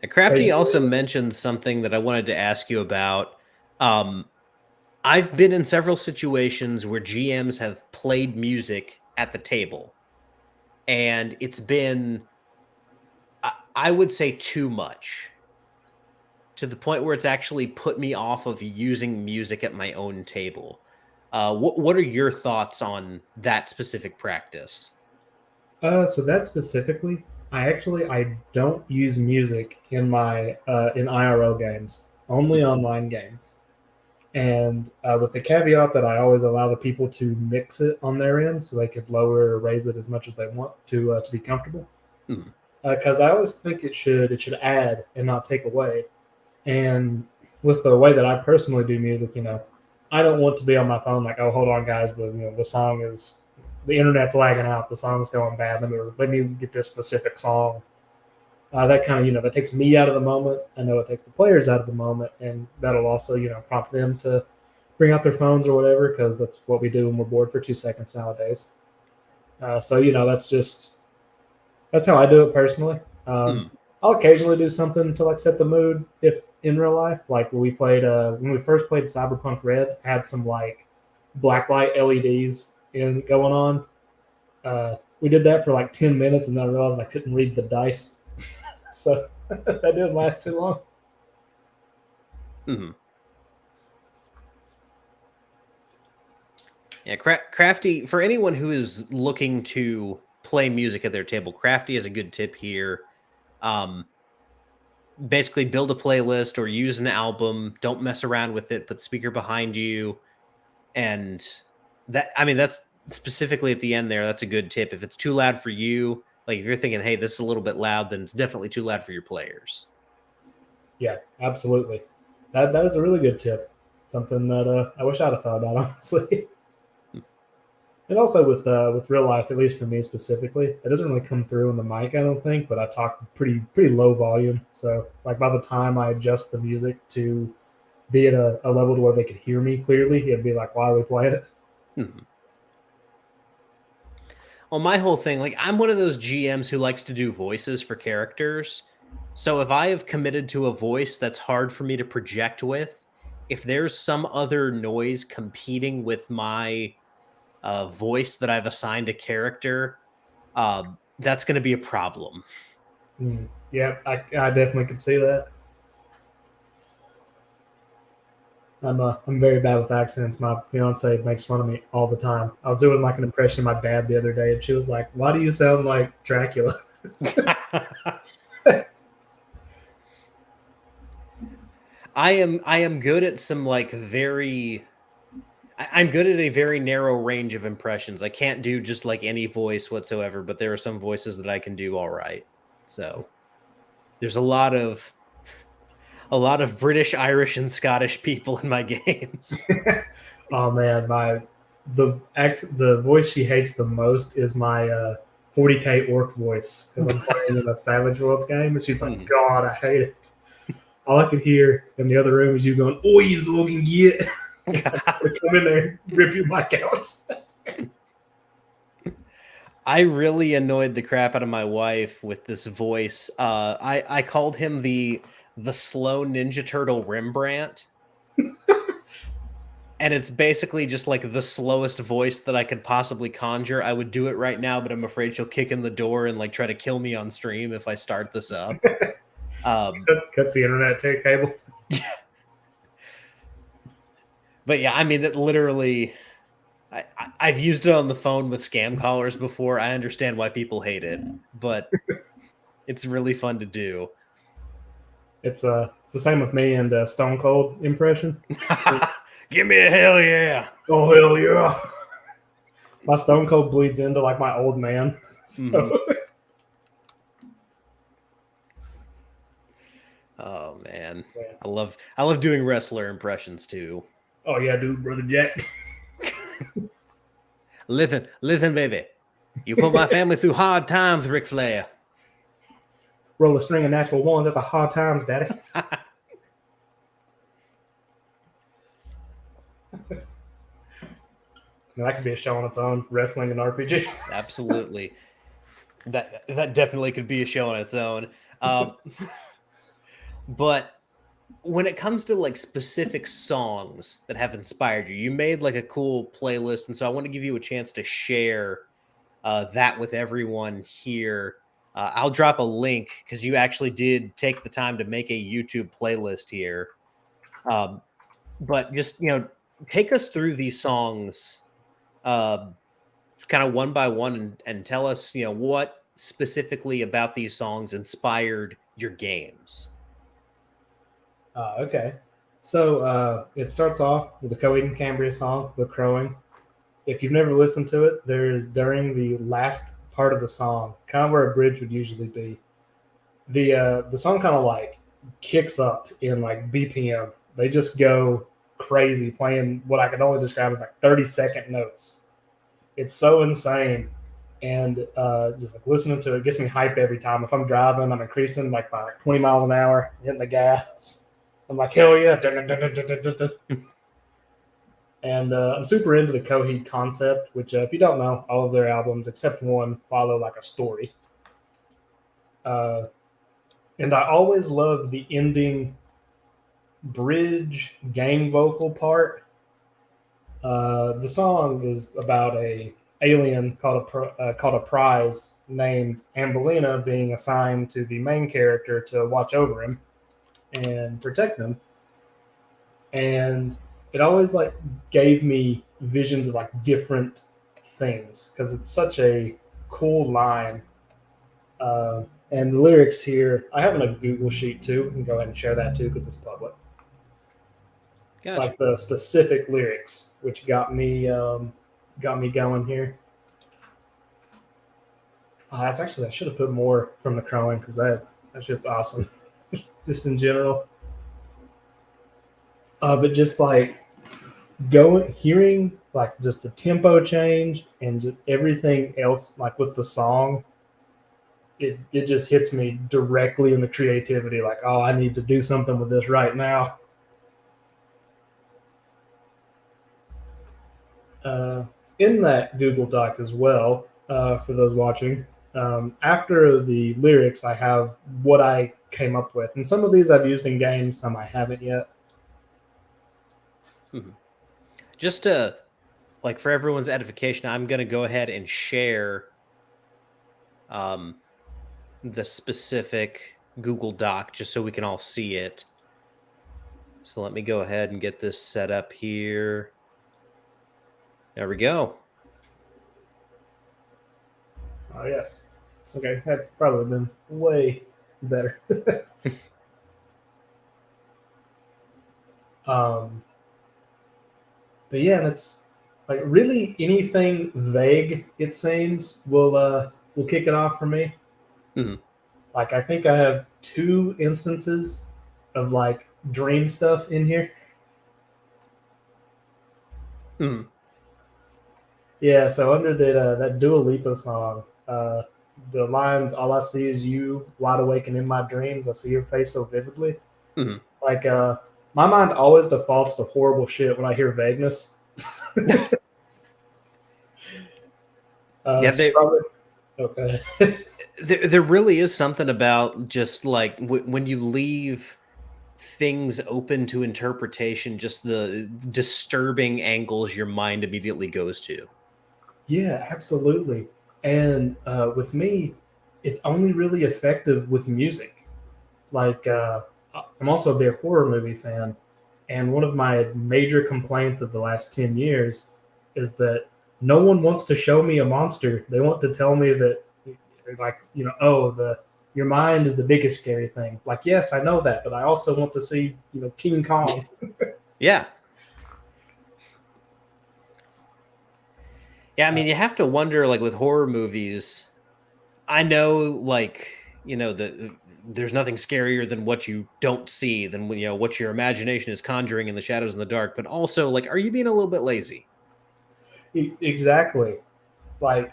Crafty also mentioned something that I wanted to ask you about. I've been in several situations where GMs have played music at the table, and it's been, I would say, too much, to the point where it's actually put me off of using music at my own table. What are your thoughts on that specific practice? So that specifically, I don't use music in my in IRL games, only online games, and with the caveat that I always allow the people to mix it on their end, so they could lower or raise it as much as they want to be comfortable. Because I always think it should add and not take away. And with the way that I personally do music, I don't want to be on my phone like, oh, hold on, guys, the song is, the internet's lagging out, the song's going bad. Let me get this specific song. That kind of that takes me out of the moment. I know it takes the players out of the moment, and that'll also prompt them to bring out their phones or whatever, because that's what we do when we're bored for 2 seconds nowadays. So that's how I do it personally. I'll occasionally do something to like set the mood if in real life. Like when we first played Cyberpunk Red, had some like blacklight LEDs going on. We did that for like 10 minutes, and then I realized I couldn't read the dice, so that didn't last too long. Mm-hmm. Yeah, Crafty, for anyone who is looking to play music at their table, Crafty has a good tip here. Basically, build a playlist or use an album. Don't mess around with it. Put speaker behind you. And that's specifically at the end there. That's a good tip. If it's too loud for you, like if you're thinking, hey, this is a little bit loud, then it's definitely too loud for your players. Yeah, absolutely. That is a really good tip. Something that I wish I'd have thought about, honestly. And also with real life, at least for me specifically, it doesn't really come through in the mic, I don't think. But I talk pretty low volume, so like by the time I adjust the music to be at a level to where they could hear me clearly, it'd be like, why are we playing it? Mm-hmm. Well, my whole thing, like I'm one of those GMs who likes to do voices for characters. So if I have committed to a voice that's hard for me to project with, if there's some other noise competing with my voice that I've assigned a character, that's going to be a problem. Yeah, I definitely could see that. I'm very bad with accents. My fiance makes fun of me all the time. I was doing like an impression of my dad the other day, and she was like, "Why do you sound like Dracula?" I am good at some like I'm good at a very narrow range of impressions. I can't do just like any voice whatsoever, but there are some voices that I can do all right. So there's a lot of British, Irish, and Scottish people in my games. Oh man, the voice she hates the most is my 40k orc voice because I'm playing in a Savage Worlds game, and she's like, "God, I hate it." All I could hear in the other room is you going, "Oh, you looking get." Come in there and rip your mic out. I really annoyed the crap out of my wife with this voice. I called him the slow Ninja Turtle Rembrandt. And it's basically just like the slowest voice that I could possibly conjure. I would do it right now, but I'm afraid she'll kick in the door and like try to kill me on stream if I start this up. Cuts the internet cable. But yeah, I mean, it literally, I've used it on the phone with scam callers before. I understand why people hate it, but it's really fun to do. It's the same with me and Stone Cold impression. Give me a hell yeah! Oh hell yeah! My Stone Cold bleeds into like my old man. So. Mm-hmm. Oh man, yeah. I love doing wrestler impressions too. Oh yeah, dude, brother Jack. Listen, baby. You put my family through hard times, Ric Flair. Roll a string of natural ones. That's a hard times, daddy. Now, that could be a show on its own, wrestling and RPG. Absolutely. That definitely could be a show on its own. But when it comes to like specific songs that have inspired you, you made like a cool playlist. And so I want to give you a chance to share that with everyone here. I'll drop a link because you actually did take the time to make a YouTube playlist here. But just, take us through these songs kind of one by one and tell us, what specifically about these songs inspired your games. Okay. So it starts off with the Coheed and Cambria song, The Crowing. If you've never listened to it, there's during the last part of the song, kind of where a bridge would usually be, the song kind of like kicks up in like BPM. They just go crazy playing what I could only describe as like 30-second notes. It's so insane. And just like listening to it gets me hype every time. If I'm driving, I'm increasing like by 20 miles an hour, hitting the gas. I'm like, hell yeah. And I'm super into the Coheed concept, which if you don't know, all of their albums, except one, follow like a story. And I always loved the ending bridge gang vocal part. The song is about a alien called a prize named Ambelina being assigned to the main character to watch over him and protect him. And it always like gave me visions of like different things because it's such a cool line. And the lyrics here, I have in a Google sheet too. You can go ahead and share that too because it's public. Gotcha. Like the specific lyrics, which got me going here. That's actually I should have put more from the crowing because that shit's awesome, just in general. But just like hearing like just the tempo change and just everything else, like with the song, it just hits me directly in the creativity. Like, oh, I need to do something with this right now. In that Google Doc as well, for those watching, after the lyrics, I have what I came up with. And some of these I've used in games, some I haven't yet. Just to, like, for everyone's edification, I'm going to go ahead and share the specific Google Doc just so we can all see it. So let me go ahead and get this set up here. There we go. Oh, yes. Okay, that probably been way better. But yeah, it's like really anything vague, it seems, will kick it off for me. Mm-hmm. Like I think I have 2 instances of like dream stuff in here. Mm-hmm. Yeah, so under that Dua Lipa song, the lines "All I see is you, wide awake and in my dreams. I see your face so vividly." Mm-hmm. Like my mind always defaults to horrible shit when I hear vagueness. Yeah, probably, okay. there really is something about just like when you leave things open to interpretation, just the disturbing angles your mind immediately goes to. Yeah, absolutely. And with me, it's only really effective with music. Like, I'm also a big horror movie fan. And one of my major complaints of the last 10 years is that no one wants to show me a monster. They want to tell me that, like, your mind is the biggest scary thing. Like, yes, I know that, but I also want to see, King Kong. Yeah. Yeah, I mean, you have to wonder, like, with horror movies, I know, like, there's nothing scarier than what you don't see, than what your imagination is conjuring in the shadows in the dark. But also, like, are you being a little bit lazy? Exactly. Like,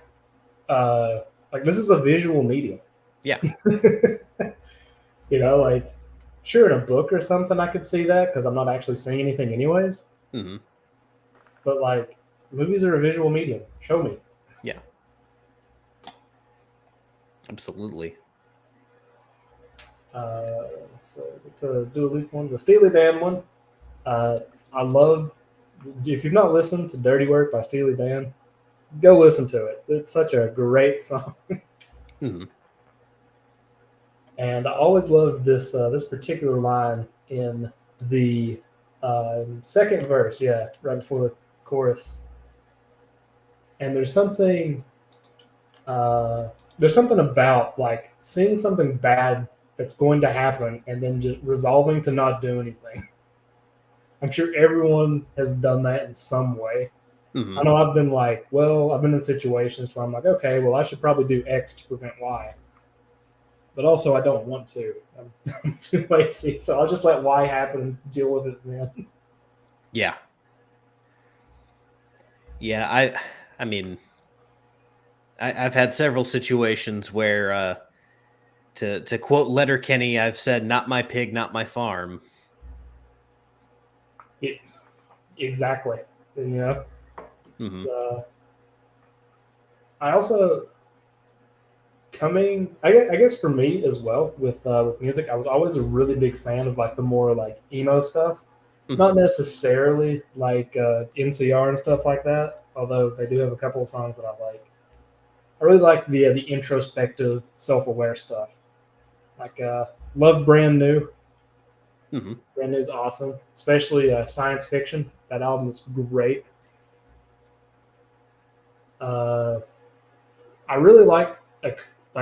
like this is a visual medium. Yeah. Like, sure, in a book or something, I could see that because I'm not actually seeing anything, anyways. Mm-hmm. But like, movies are a visual medium. Show me. Yeah. Absolutely. So to do a leap one, the Steely Dan one. I love. If you've not listened to "Dirty Work" by Steely Dan, go listen to it. It's such a great song. Mm-hmm. And I always loved this particular line in the second verse. Yeah, right before the chorus. And there's something about like seeing something bad that's going to happen and then just resolving to not do anything. I'm sure everyone has done that in some way. Mm-hmm. I know I've been like, I've been in situations where I'm like, okay, well, I should probably do X to prevent Y. But also, I don't want to. I'm too lazy, so I'll just let Y happen and deal with it then. Yeah. Yeah, I mean, I've had several situations where, to quote Letterkenny, I've said, "Not my pig, not my farm." Exactly. Mm-hmm. I also I guess for me as well with music, I was always a really big fan of like the more like emo stuff, Mm-hmm. not necessarily like MCR and stuff like that, although they do have a couple of songs that I like. I really like the introspective, self-aware stuff. Like love Brand New. Mm-hmm. Brand New is awesome, especially science fiction. That album is great. Uh, I really like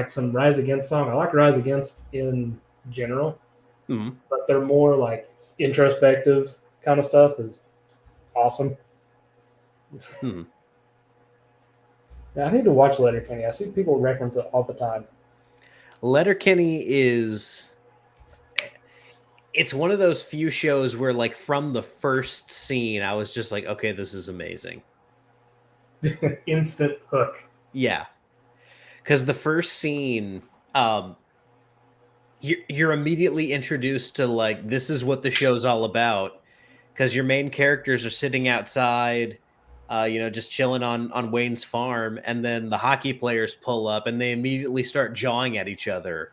some Rise Against song. I like Rise Against in general, Mm-hmm. but they're more like introspective kind of stuff. Is awesome. Mm-hmm. Yeah, I need to watch Letterkenny. I see people reference it all the time. Letterkenny it's one of those few shows where, like, from the first scene, I was just like, okay, this is amazing. Instant hook. Yeah. Because the first scene, you're immediately introduced to, like, this is what the show's all about. Because your main characters are sitting outside, just chilling on Wayne's farm, and then the hockey players pull up and they immediately start jawing at each other,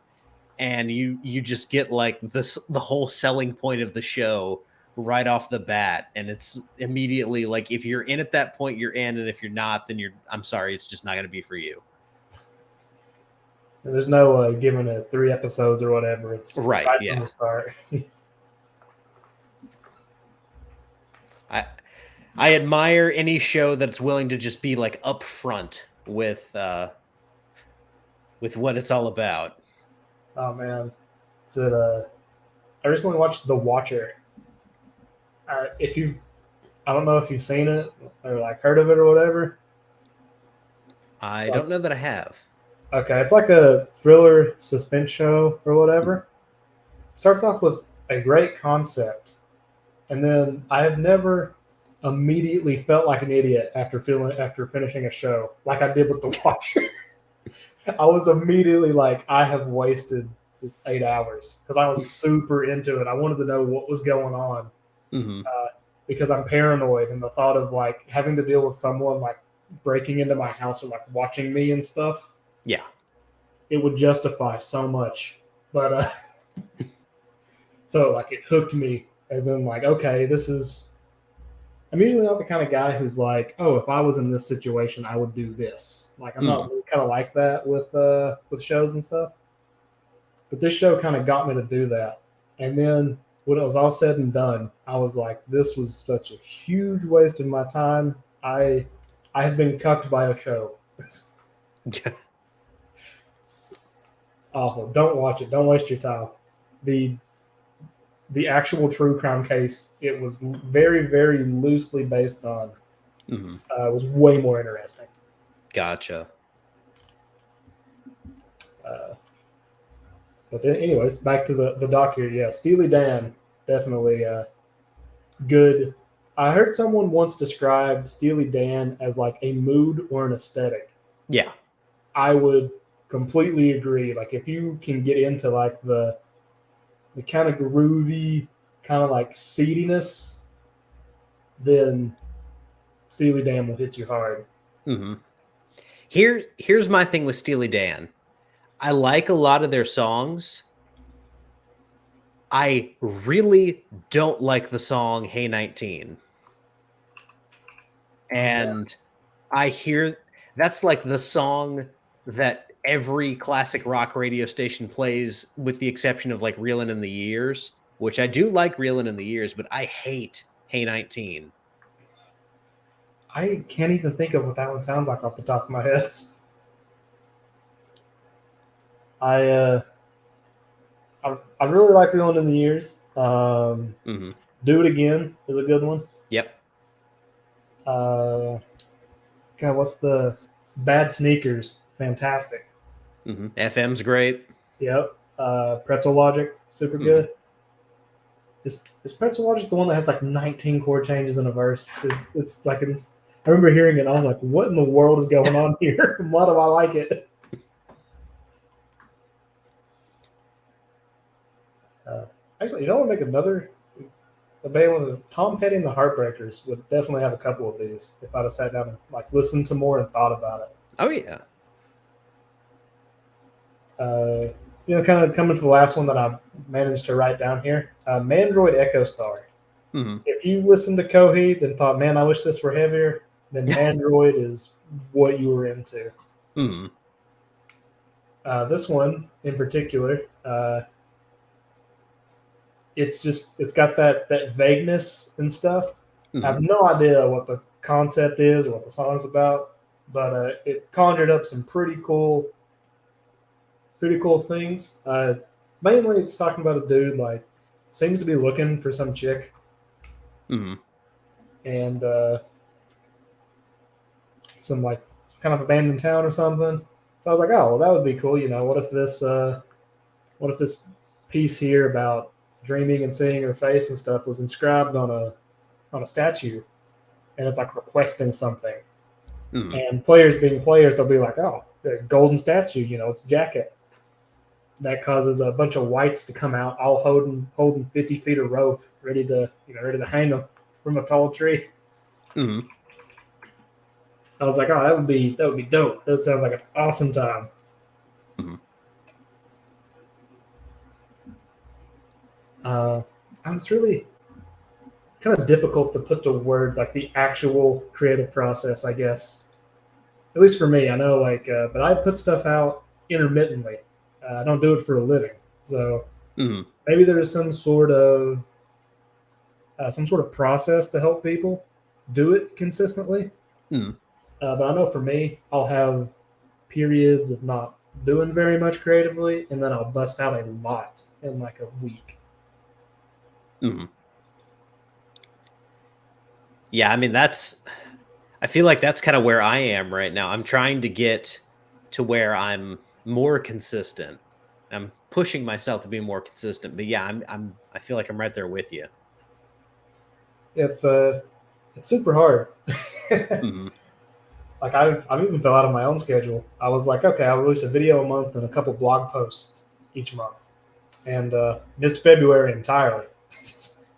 and you just get like the whole selling point of the show right off the bat, and it's immediately like if you're in at that point, you're in, and if you're not, then I'm sorry, it's just not going to be for you. And there's no giving it 3 episodes or whatever. It's Right? right Yeah. from the start. I admire any show that's willing to just be like upfront with what it's all about. Oh man, I recently watched The Watcher. If you, I don't know if you've seen it or like heard of it or whatever. I don't know that I have. Okay, it's like a thriller suspense show or whatever. Starts off with a great concept, and then I have never immediately felt like an idiot after finishing a show like I did with The Watcher. I was immediately like, I have wasted 8 hours because I was super into it. I wanted to know what was going on because I'm paranoid, and the thought of like having to deal with someone like breaking into my house or like watching me and stuff. Yeah, it would justify so much, but so like it hooked me as in like, okay, this is. I'm usually not the kind of guy who's like, oh, if I was in this situation, I would do this. Like I'm not really kind of like that with shows and stuff. But this show kind of got me to do that. And then when it was all said and done, I was like, this was such a huge waste of my time. I have been cucked by a show. Awful. Don't watch it. Don't waste your time. The actual true crime case it was very, very loosely based on was way more interesting. Gotcha. But then, anyways, back to the doc here. Yeah, Steely Dan, definitely good. I heard someone once describe Steely Dan as like a mood or an aesthetic. Yeah. I would completely agree. Like if you can get into like the kind of groovy, kind of like seediness, then Steely Dan will hit you hard. Here's my thing with Steely Dan. I like a lot of their songs. I really don't like the song Hey 19. And I hear that's like the song that every classic rock radio station plays, with the exception of like Reelin' in the Years, which I do like Reelin' in the Years, but I hate Hey 19. I can't even think of what that one sounds like off the top of my head. I really like Reelin' in the Years. Do It Again is a good one. Yep. God, what's the Bad Sneakers? Fantastic. FM's great. Yep. Pretzel Logic, super good. Is Pretzel Logic the one that has like 19 chord changes in a verse? It's like I remember hearing it and I was like, what in the world is going on here? Why do I like it? Actually, you know what would make a band with Tom Petty and the Heartbreakers would definitely have a couple of these if I'd have sat down and like listened to more and thought about it. Oh yeah. Kind of coming to the last one that I managed to write down here, Mandroid Echo Star. If you listened to Coheed and thought, man, I wish this were heavier, then Android is what you were into. Mm. This one in particular, it's got that vagueness and stuff. I have no idea what the concept is or what the song's about, but it conjured up some pretty cool things. Mainly, it's talking about a dude like seems to be looking for some chick, and some like kind of abandoned town or something. So I was like, oh, well, that would be cool. What if this piece here about dreaming and seeing her face and stuff was inscribed on a statue, and it's like requesting something. And players being players, they'll be like, oh, the golden statue, it's a jacket. That causes a bunch of whites to come out, all holding 50 feet of rope, ready to hang them from a tall tree. Mm-hmm. I was like, oh, that would be dope. That sounds like an awesome time. Mm-hmm. It's really kind of difficult to put to words, like the actual creative process, I guess. At least for me, I know, but I put stuff out intermittently. I don't do it for a living, so maybe there is some sort of process to help people do it consistently. But I know for me, I'll have periods of not doing very much creatively, and then I'll bust out a lot in like a week. Yeah, I mean, I feel like that's kind of where I am right now. I'm trying to get to where I'm more consistent. I'm pushing myself to be more consistent, but yeah, I feel like I'm right there with you. It's super hard. Like I've even fell out of my own schedule. I was like, okay, I'll release a video a month and a couple blog posts each month, and missed February entirely. It's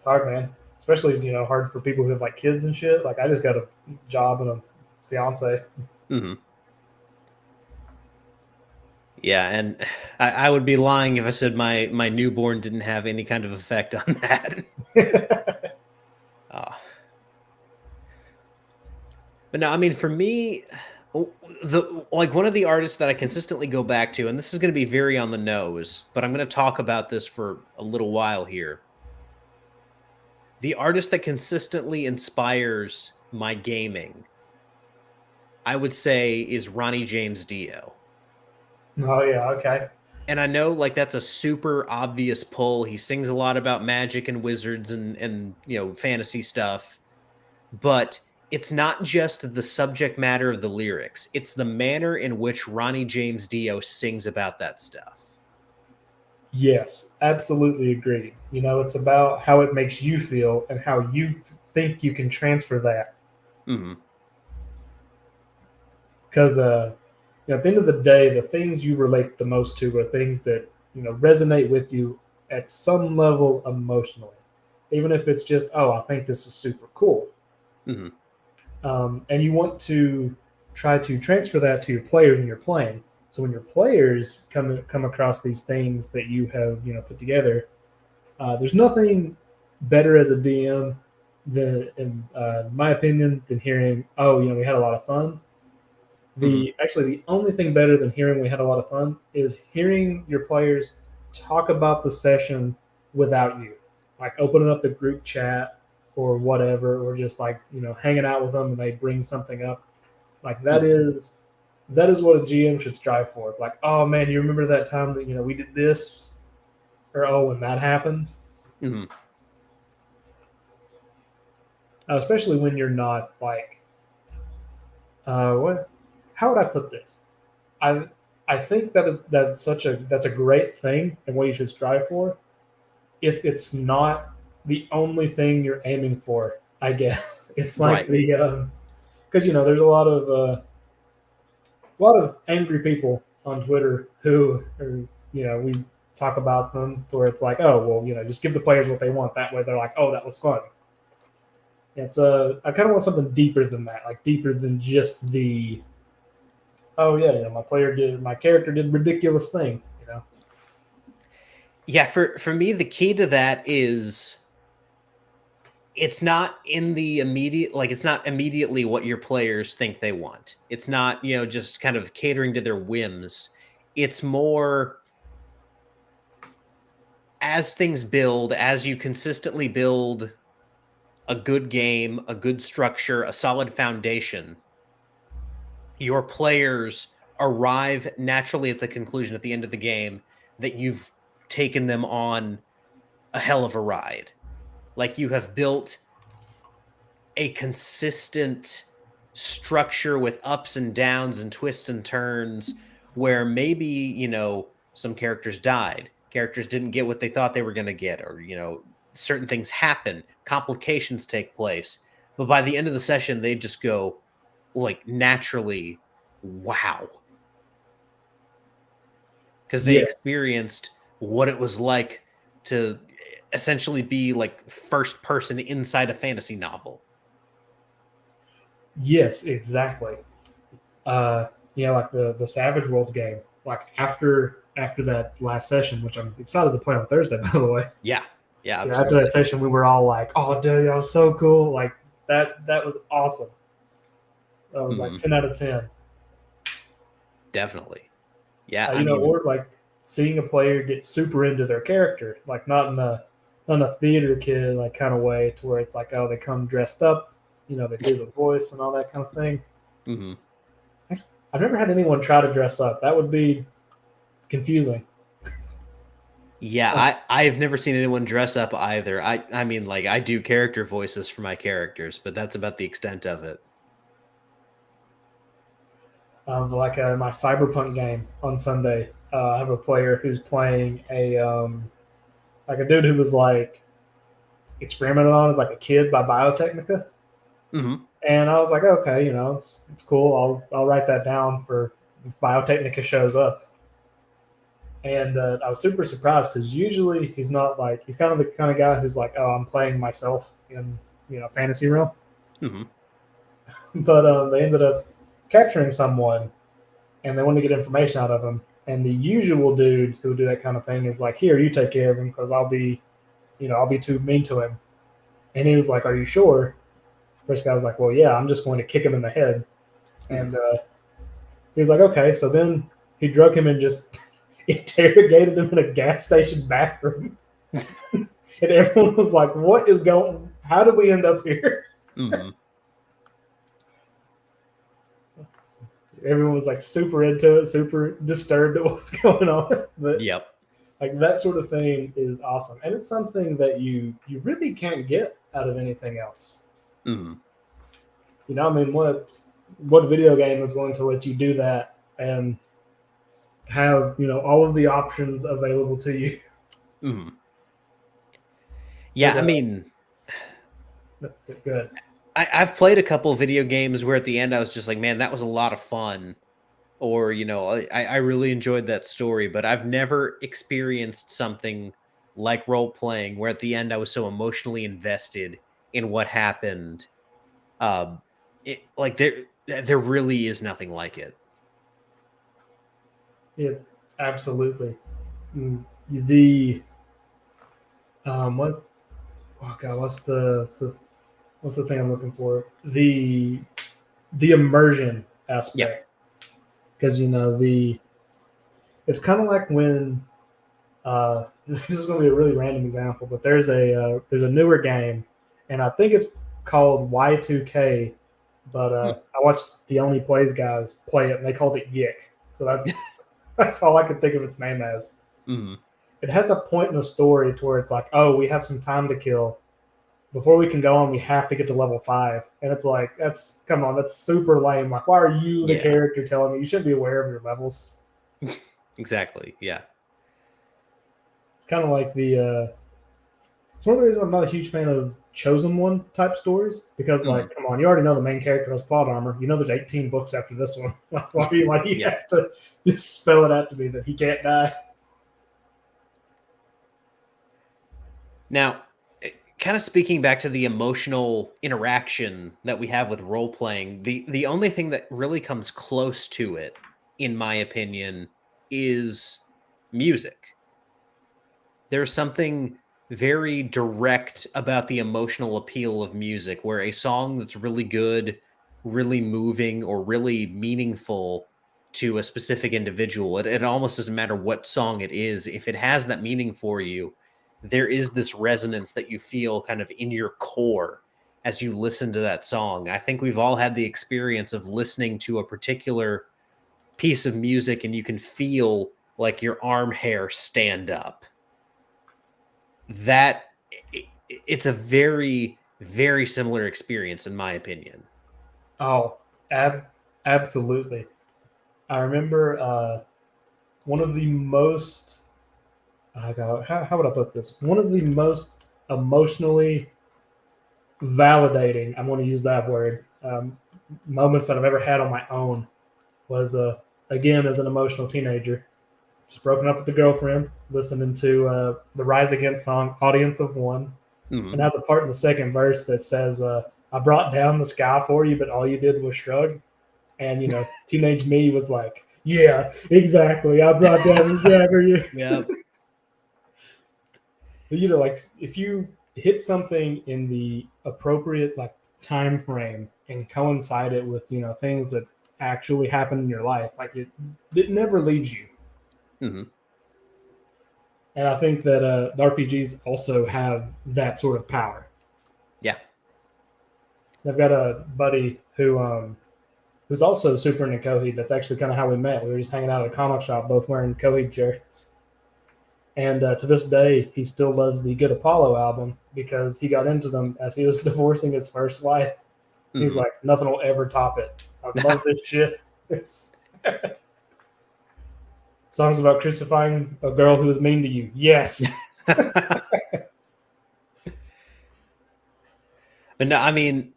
hard, man. Especially hard for people who have like kids and shit. Like I just got a job and a fiance. Yeah, and I would be lying if I said my newborn didn't have any kind of effect on that. But no, I mean, for me, one of the artists that I consistently go back to, and this is going to be very on the nose, but I'm going to talk about this for a little while here. The artist that consistently inspires my gaming, I would say, is Ronnie James Dio. Oh yeah, okay. And I know like that's a super obvious pull. He sings a lot about magic and wizards and fantasy stuff, but it's not just the subject matter of the lyrics. It's the manner in which Ronnie James Dio sings about that stuff. Yes, absolutely agreed. It's about how it makes you feel and how you think you can transfer that. Because at the end of the day, the things you relate the most to are things that resonate with you at some level emotionally, even if it's just, oh, I think this is super cool. And you want to try to transfer that to your players when you're playing. So when your players come across these things that you have put together, there's nothing better as a DM than, in my opinion, than hearing, oh, we had a lot of fun. Actually, the only thing better than hearing we had a lot of fun is hearing your players talk about the session without you, like opening up the group chat or whatever, or just like hanging out with them and they bring something up. Like that is what a GM should strive for. Like, oh man, you remember that time that we did this, or oh, when that happened. Especially when you're not like, what? How would I put this? I think that's a great thing and what you should strive for. If it's not the only thing you're aiming for, I guess it's like right. Because there's a lot of angry people on Twitter who are, we talk about them where it's like, oh well, just give the players what they want. That way they're like, oh, that was fun. It's I kind of want something deeper than that, like deeper than just the, oh yeah, my character did ridiculous thing, Yeah, for me, the key to that is it's not in the immediate, like it's not immediately what your players think they want. It's not, just kind of catering to their whims. It's more as things build, as you consistently build a good game, a good structure, a solid foundation, your players arrive naturally at the conclusion at the end of the game that you've taken them on a hell of a ride. Like you have built a consistent structure with ups and downs and twists and turns where maybe, some characters died, characters didn't get what they thought they were going to get, or, certain things happen, complications take place. But by the end of the session, they just go like naturally, wow, because they Yes. experienced what it was like to essentially be like first person inside a fantasy novel. Yes, exactly. Like the Savage Worlds game. Like after that last session, which I'm excited to play on Thursday, by the way. Yeah. Yeah, After that absolutely. session, we were all like, "Oh, dude, that was so cool! Like that was awesome." That was like Mhm. 10 out of 10. Definitely. Yeah, I mean, Or like seeing a player get super into their character, like not in a theater kid like kind of way, to where it's like, oh, they come dressed up, they do the voice and all that kind of thing. mhm. I've never had anyone try to dress up. That would be confusing. Yeah, Uh, I've never seen anyone dress up either. I mean, like I do character voices for my characters, but that's about the extent of it. like my Cyberpunk game on Sunday, I have a player who's playing a dude who was like experimented on as like a kid by Biotechnica. Mhm. And I was like, okay, it's cool. I'll write that down for if Biotechnica shows up. And I was super surprised because usually he's not like, he's kind of the kind of guy who's like, oh, I'm playing myself in fantasy realm. Mhm. But they ended up capturing someone, and they wanted to get information out of him. And the usual dude who would do that kind of thing is like, here, you take care of him because I'll be too mean to him. And he was like, are you sure? First guy was like, well, yeah, I'm just going to kick him in the head. And Mhm. he was like, okay. So then he drug him and just interrogated him in a gas station bathroom. And everyone was like, what is going, how did we end up here? Mhm. Everyone was like super into it, super disturbed at what was going on. But Yep. like that sort of thing is awesome. And it's something that you really can't get out of anything else. Mhm. I mean, what video game is going to let you do that and have all of the options available to you? Mhm. Yeah, But I mean, good. I've played a couple video games where at the end I was just like, man, that was a lot of fun. Or, I really enjoyed that story, but I've never experienced something like role playing where at the end I was so emotionally invested in what happened. Um, like there really is nothing like it. Yeah, absolutely. The what? Oh God, what's the thing I'm looking for? The immersion Yeah. aspect, because it's kind of like when this is going to be a really random example, but there's a newer game, and I think it's called Y2K, but Hmm. I watched the Only Plays guys play it, and they called it Yick. So that's all I could think of its name as. Mhm. It has a point in the story to where it's like, oh, we have some time to kill. Before we can go on, we have to get to level 5. And it's like, come on, that's super lame. Like, why are you the Yeah. character telling me? You should be aware of your levels. Exactly. Yeah. It's kind of like it's one of the reasons I'm not a huge fan of chosen one type stories, because Mhm. like, come on, you already know the main character has plot armor. You know there's 18 books after this one. Like, why do you Yeah. have to just spell it out to me that he can't die? Now, kind of speaking back to the emotional interaction that we have with role playing, the only thing that really comes close to it, in my opinion, is music. There's something very direct about the emotional appeal of music, where a song that's really good, really moving, or really meaningful to a specific individual, it almost doesn't matter what song it is. If it has that meaning for you, there is this resonance that you feel kind of in your core as you listen to that song. I think we've all had the experience of listening to a particular piece of music and you can feel like your arm hair stand up. That it's a very, very similar experience in my opinion. Oh, absolutely. I remember one of the most, how would I put this? One of the most emotionally validating, I'm going to use that word, moments that I've ever had on my own was, again, as an emotional teenager, just broken up with the girlfriend, listening to the Rise Against song, Audience of One. Mm-hmm. And has a part in the second verse that says, I brought down the sky for you, but all you did was shrug. And, teenage me was like, yeah, exactly. I brought down the sky for you. Yeah. But, like if you hit something in the appropriate like time frame and coincide it with, things that actually happen in your life, like it never leaves you. Mm-hmm. And I think that the RPGs also have that sort of power. Yeah. I've got a buddy who's also super into Coheed. That's actually kind of how we met. We were just hanging out at a comic shop, both wearing Coheed jerseys. And to this day, he still loves the Good Apollo album because he got into them as he was divorcing his first wife. Mm-hmm. He's like, nothing will ever top it. I love this shit. Songs about crucifying a girl who was mean to you. Yes. But no, I mean,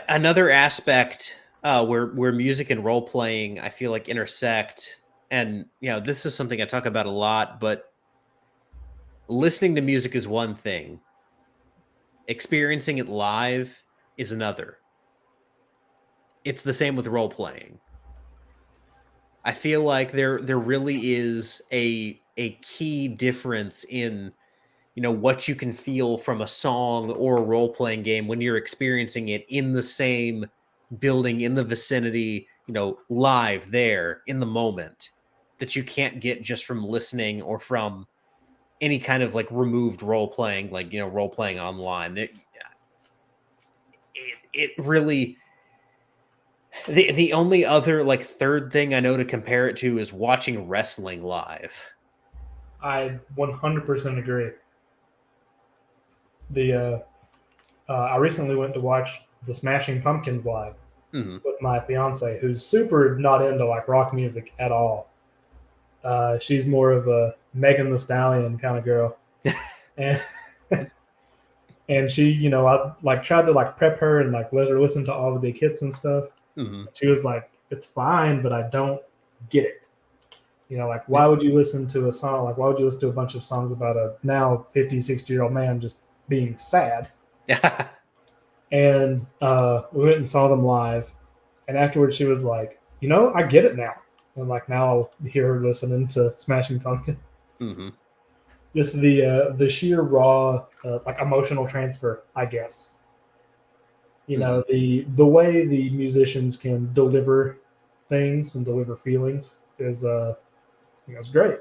another aspect where music and role playing, I feel like intersect, and this is something I talk about a lot, but listening to music is one thing. Experiencing it live is another. It's the same with role playing. I feel like there really is a key difference in what you can feel from a song or a role playing game when you're experiencing it in the same building, in the vicinity, live there in the moment, that you can't get just from listening or from any kind of like removed role playing, like role playing online. It really, the only other like third thing I know to compare it to is watching wrestling live. I 100% agree. I recently went to watch the Smashing Pumpkins live with my fiance, who's super not into like rock music at all. She's more of a Megan Thee Stallion kind of girl, and and she, I like tried to like prep her and like let her listen to all the big hits and stuff. Mm-hmm. She was like, "It's fine, but I don't get it." Like why would you listen to a song? Like why would you listen to a bunch of songs about a now 50, 60-year-old man just being sad? Yeah. And we went and saw them live. And afterwards, she was like, I get it now. And like now I'll hear her listening to Smashing Pumpkins. Mm-hmm. Just the sheer raw like emotional transfer, I guess. The way the musicians can deliver things and deliver feelings is it's great.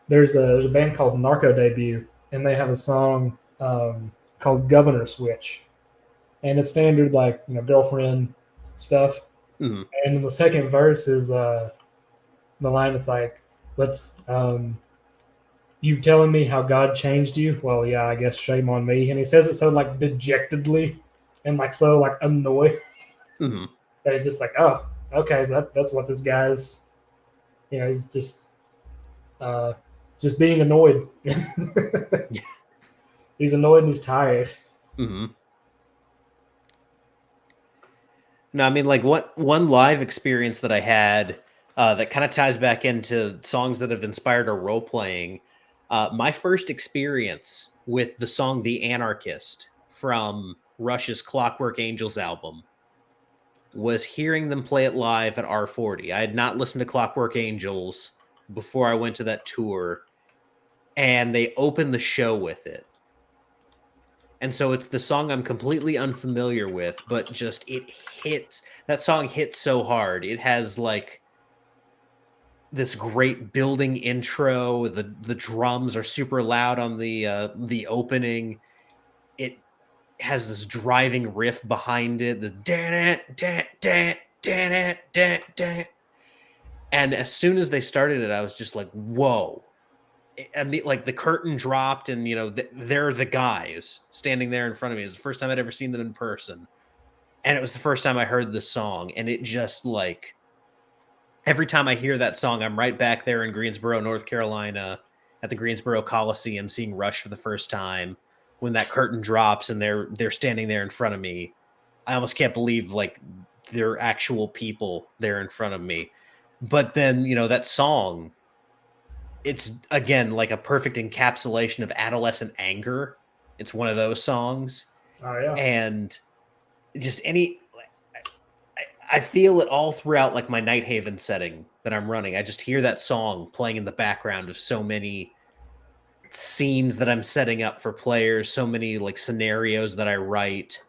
There's a band called Narco Debut, and they have a song called Governor Switch, and it's standard like girlfriend stuff. Mm-hmm. And the second verse is the line that's like, "Let's you've telling me how God changed you. Well, yeah, I guess shame on me." And he says it so like dejectedly and like so like annoyed Mm-hmm. that it's just like, oh, okay, so that's what this guy's. He's just being annoyed. He's annoyed and he's tired. Mm-hmm. No, I mean, like one live experience that I had that kind of ties back into songs that have inspired our role playing. My first experience with the song "The Anarchist" from Rush's Clockwork Angels album was hearing them play it live at R40. I had not listened to Clockwork Angels before I went to that tour. and they open the show with it. And so it's the song I'm completely unfamiliar with, but just it hits. That song hits so hard. It has like this great building intro. The drums are super loud on the opening. It has this driving riff behind it. The dan it dan dan dan it dan dan. And as soon as they started it, I was just like, "Whoa!" I mean, like the curtain dropped, and they're the guys standing there in front of me. It was the first time I'd ever seen them in person, and it was the first time I heard the song, and it just like every time I hear that song, I'm right back there in Greensboro, North Carolina, at the Greensboro Coliseum, seeing Rush for the first time. When that curtain drops and they're standing there in front of me, I almost can't believe like they're actual people there in front of me. But then that song, it's again like a perfect encapsulation of adolescent anger. It's one of those songs, Oh yeah. and just I feel it all throughout like my Night Haven setting that I'm running. I just hear that song playing in the background of so many scenes that I'm setting up for players, so many like scenarios that I write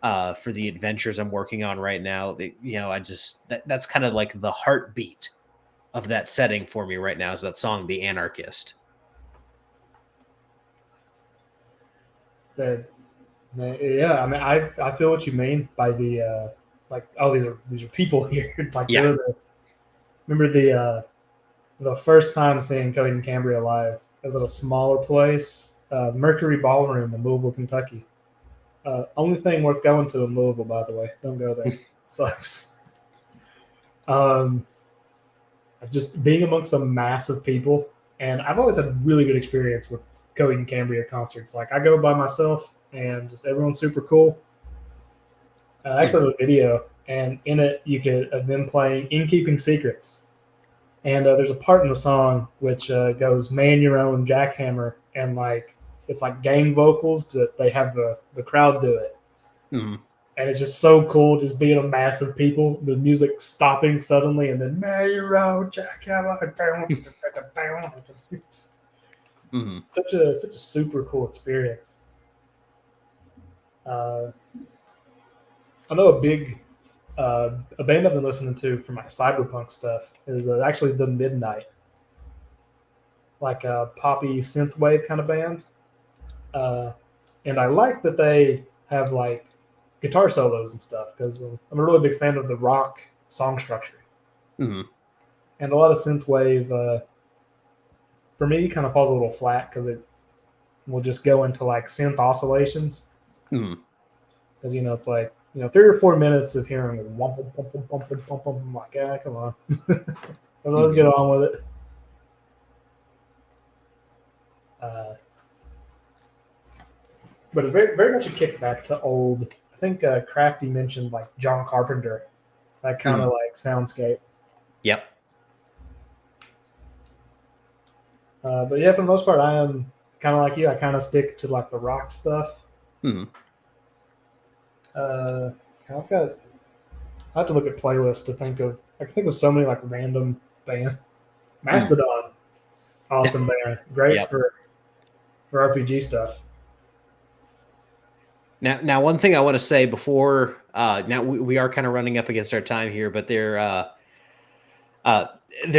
for the adventures I'm working on right now. I just that's kind of like the heartbeat of that setting for me right now is that song, The Anarchist. Yeah, I mean, I feel what you mean by the like, oh, these are people here. Like, Yeah. remember the first time seeing Cody and Cambria live. It was at a smaller place, Mercury Ballroom in Louisville, Kentucky. Only thing worth going to in Louisville, by the way. Don't go there. It sucks. Just being amongst a mass of people, and I've always had really good experience with Cody and Cambria concerts. Like, I go by myself, and just everyone's super cool. I actually have a video, and in it you could of them playing "In Keeping Secrets," and there's a part in the song which goes "Man Your Own Jackhammer," and like it's like gang vocals that they have the crowd do it. Mm-hmm. And it's just so cool, just being a mass of people, the music stopping suddenly, and then "Man Your Own Jackhammer." It's Mm-hmm. such a super cool experience. I know a band I've been listening to for my cyberpunk stuff is actually The Midnight, like a poppy synthwave kind of band. And I like that they have like guitar solos and stuff because I'm a really big fan of the rock song structure. Mm-hmm. And a lot of synthwave, for me, kind of falls a little flat because it will just go into like synth oscillations. Mm-hmm. Because it's like 3 or 4 minutes of hearing wump, wump, wump, wump, wump, wump, wump. I'm like, yeah, come on. Let's get on with it. But it very, very much a kickback to old. I think Crafty mentioned like John Carpenter, that kind of like soundscape. Yep. But yeah, for the most part, I am kind of like you. I kind of stick to like the rock stuff. Mm-hmm. I have to look at playlists to think of. I can think of so many like random bands. Mastodon, awesome band, great for RPG stuff. Now, one thing I want to say before now we are kind of running up against our time here, but there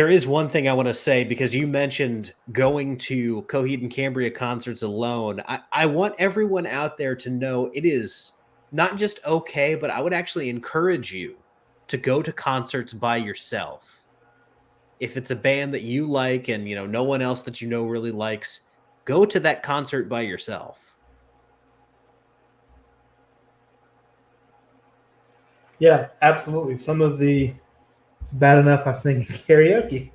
is one thing I want to say because you mentioned going to Coheed and Cambria concerts alone. I want everyone out there to know it is not just okay, but I would actually encourage you to go to concerts by yourself. If it's a band that you like and no one else that really likes, go to that concert by yourself. Yeah, absolutely. It's bad enough I sing karaoke.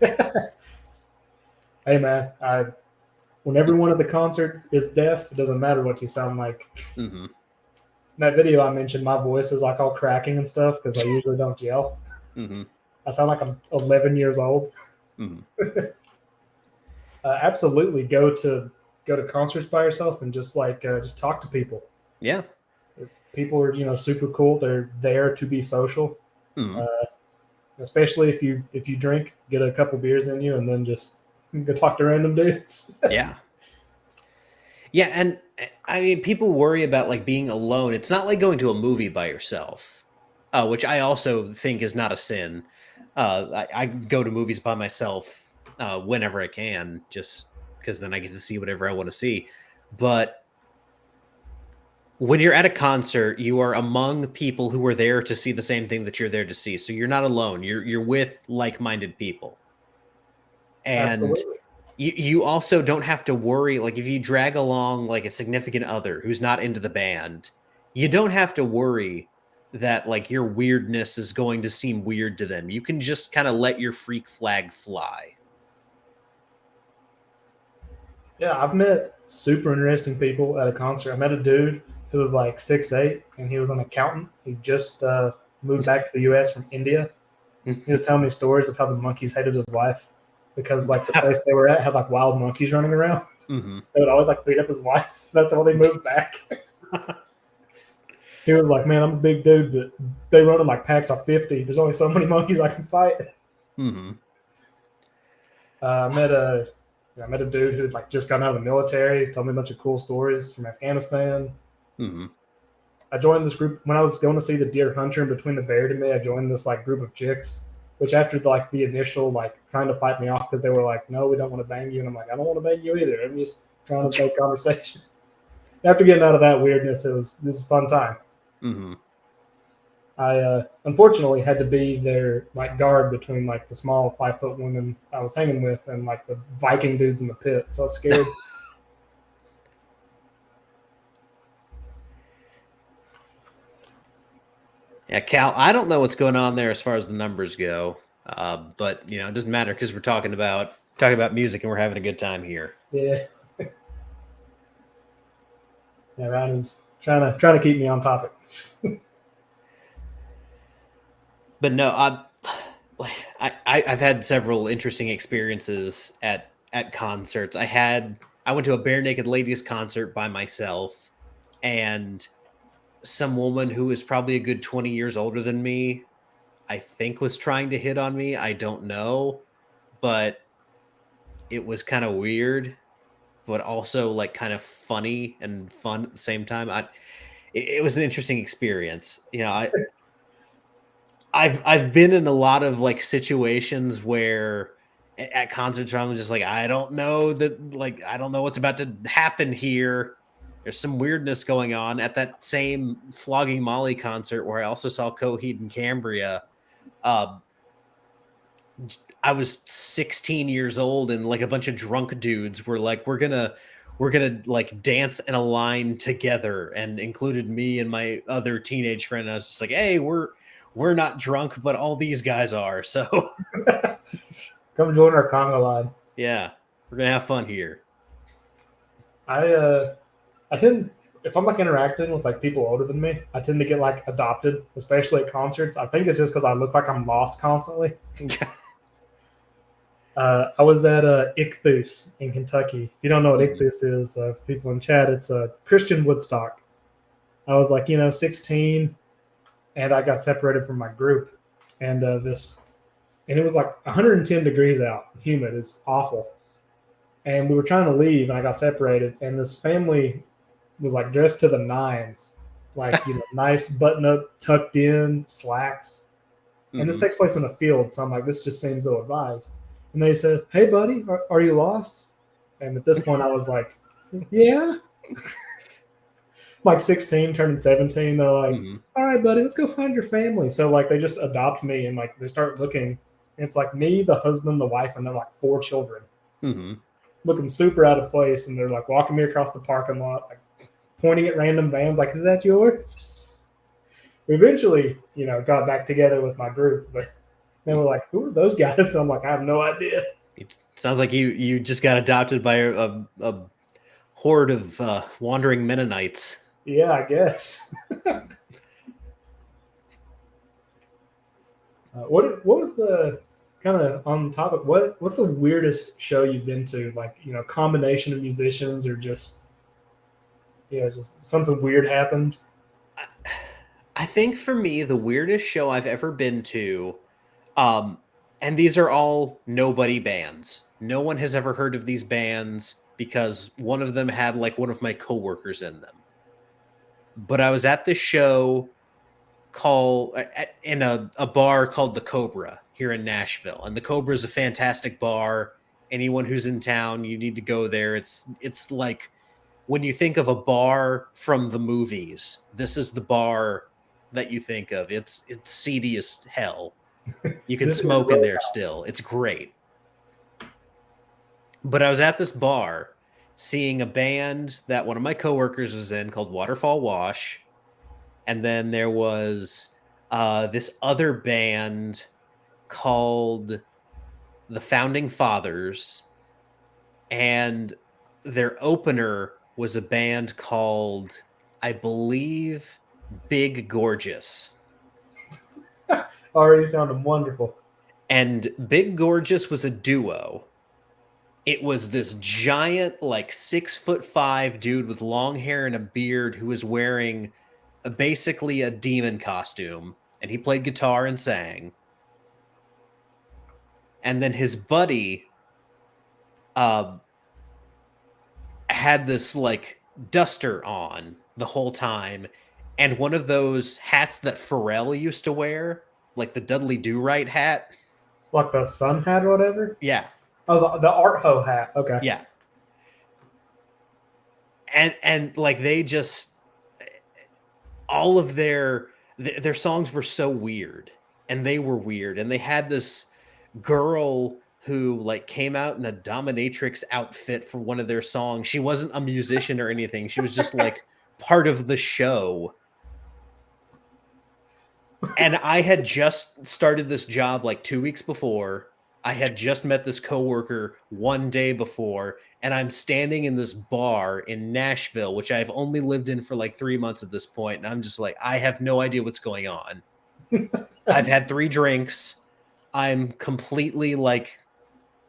Hey man, when everyone at the concert is deaf, it doesn't matter what you sound like. Mm-hmm. In that video I mentioned, my voice is like all cracking and stuff because I usually don't yell. Mm-hmm. I sound like I'm 11 years old. Mm-hmm. Absolutely, go to concerts by yourself and just talk to people. Yeah, people are super cool. They're there to be social. Mm-hmm. Especially if you drink, get a couple beers in you, and then just go talk to random dudes. Yeah. Yeah, and I mean, people worry about like being alone. It's not like going to a movie by yourself, which I also think is not a sin. I go to movies by myself whenever I can, just because then I get to see whatever I want to see. But when you're at a concert, you are among people who are there to see the same thing that you're there to see. So you're not alone. You're with like-minded people. And Absolutely. you also don't have to worry, like, if you drag along, like, a significant other who's not into the band, you don't have to worry that, like, your weirdness is going to seem weird to them. You can just kinda let your freak flag fly. Yeah, I've met super interesting people at a concert. I met a dude who was like 6'8", and he was an accountant. He just moved back to the U.S. from India. He was telling me stories of how the monkeys hated his wife because like the place they were at had like wild monkeys running around. Mhm. They would always like beat up his wife. That's why they moved back. He was like, "Man, I'm a big dude, but they run in like packs of 50. There's only so many monkeys I can fight." Mhm. I met a I met a dude who had like just gotten out of the military. He told me a bunch of cool stories from Afghanistan. Mhm. I joined this group when I was going to see the deer hunter in between the bear to me. I joined this like group of chicks, which after like the initial like trying to fight me off because they were like, "No, we don't want to bang you," and I'm like, "I don't want to bang you either. I'm just trying to make conversation." After getting out of that weirdness, it was a fun time. Mhm. I unfortunately had to be their like guard between like the small 5 foot women I was hanging with and like the Viking dudes in the pit. So I was scared. Yeah, Cal, I don't know what's going on there as far as the numbers go, but, it doesn't matter because 'cause we're talking about music and we're having a good time here. Yeah, yeah. Ryan is trying to keep me on topic. But no, like I've had several interesting experiences at concerts. I went to a Bare Naked Ladies concert by myself, and some woman who was probably a good 20 years older than me, I think was trying to hit on me. I don't know, but it was kind of weird, but also like kind of funny and fun at the same time. It was an interesting experience. I've been in a lot of, like, situations where at concerts where I'm just like, "I don't know that like, I don't know what's about to happen here. There's some weirdness going on." At that same Flogging Molly concert where I also saw Coheed and Cambria, um, I was 16 years old and, like, a bunch of drunk dudes were like, we're gonna, like, dance in a line together," and included me and my other teenage friend. I was just like, "Hey, we're not drunk, but all these guys are, so Come join our conga line. yeah, we're gonna have fun here." I I tend if I'm like interacting with like people older than me, I tend to get like adopted, especially at concerts. I think it's just because I look like I'm lost constantly. I was at Ichthus in Kentucky. If you don't know what Mhm, Ichthus is, for people in chat, it's a Christian Woodstock. I was like, 16, and I got separated from my group, and and it was like 110 degrees out, humid. It's awful, and we were trying to leave, and I got separated, and this family was like dressed to the nines, like nice button up, tucked in slacks, and this mhm. takes place in a field. So I'm like, this just seems ill advised. And they said, "Hey, buddy, are you lost?" And at this point, I was like, "Yeah." Like 16, turning 17. They're like, Mhm, "All right, buddy, let's go find your family." So like they just adopt me, and like they start looking. And it's like me, the husband, the wife, and they're like 4 children, mhm. looking super out of place. And they're like walking me across the parking lot, like pointing at random vans, like, "Is that yours?" We eventually, got back together with my group, but they were like, "Who are those guys?" And I'm like, "I have no idea." It sounds like you just got adopted by a horde of, wandering Mennonites. Yeah, I guess. What was the kind of on topic? What's the weirdest show you've been to? Like, combination of musicians or just just something weird happened. I think for me, the weirdest show I've ever been to, um, and these are all nobody bands. No one has ever heard of these bands. because one of them had like one of my coworkers in them. But I was at this show in a bar called the Cobra here in Nashville, and the Cobra is a fantastic bar. Anyone who's in town, you need to go there. It's like when you think of a bar from the movies, this is the bar that you think of. It's seedy as hell. You can This is smoke in there Roadhouse. still. It's great. But I was at this bar seeing a band that one of my coworkers was in called Waterfall Wash. And then there was this other band called the Founding Fathers. And their opener was a band called, I believe, Big Gorgeous. Already sounded wonderful. And Big Gorgeous was a duo. It was this giant, like 6'5" dude with long hair and a beard who was wearing basically a demon costume, and he played guitar and sang. And then his buddy had this like duster on the whole time, and one of those hats that Pharrell used to wear, like the Dudley Do-Right hat. Like the sun hat or whatever? Yeah. Oh, the art ho hat. Okay. Yeah. And like they just, all of their songs were so weird, and they were weird, and they had this girl who like came out in a dominatrix outfit for one of their songs. She wasn't a musician or anything. She was just like part of the show. And I had just started this job like 2 weeks before. I had just met this coworker one day before, and I'm standing in this bar in Nashville, which I've only lived in for like 3 months at this point. And I'm just like, I have no idea what's going on. I've had 3 drinks. I'm completely like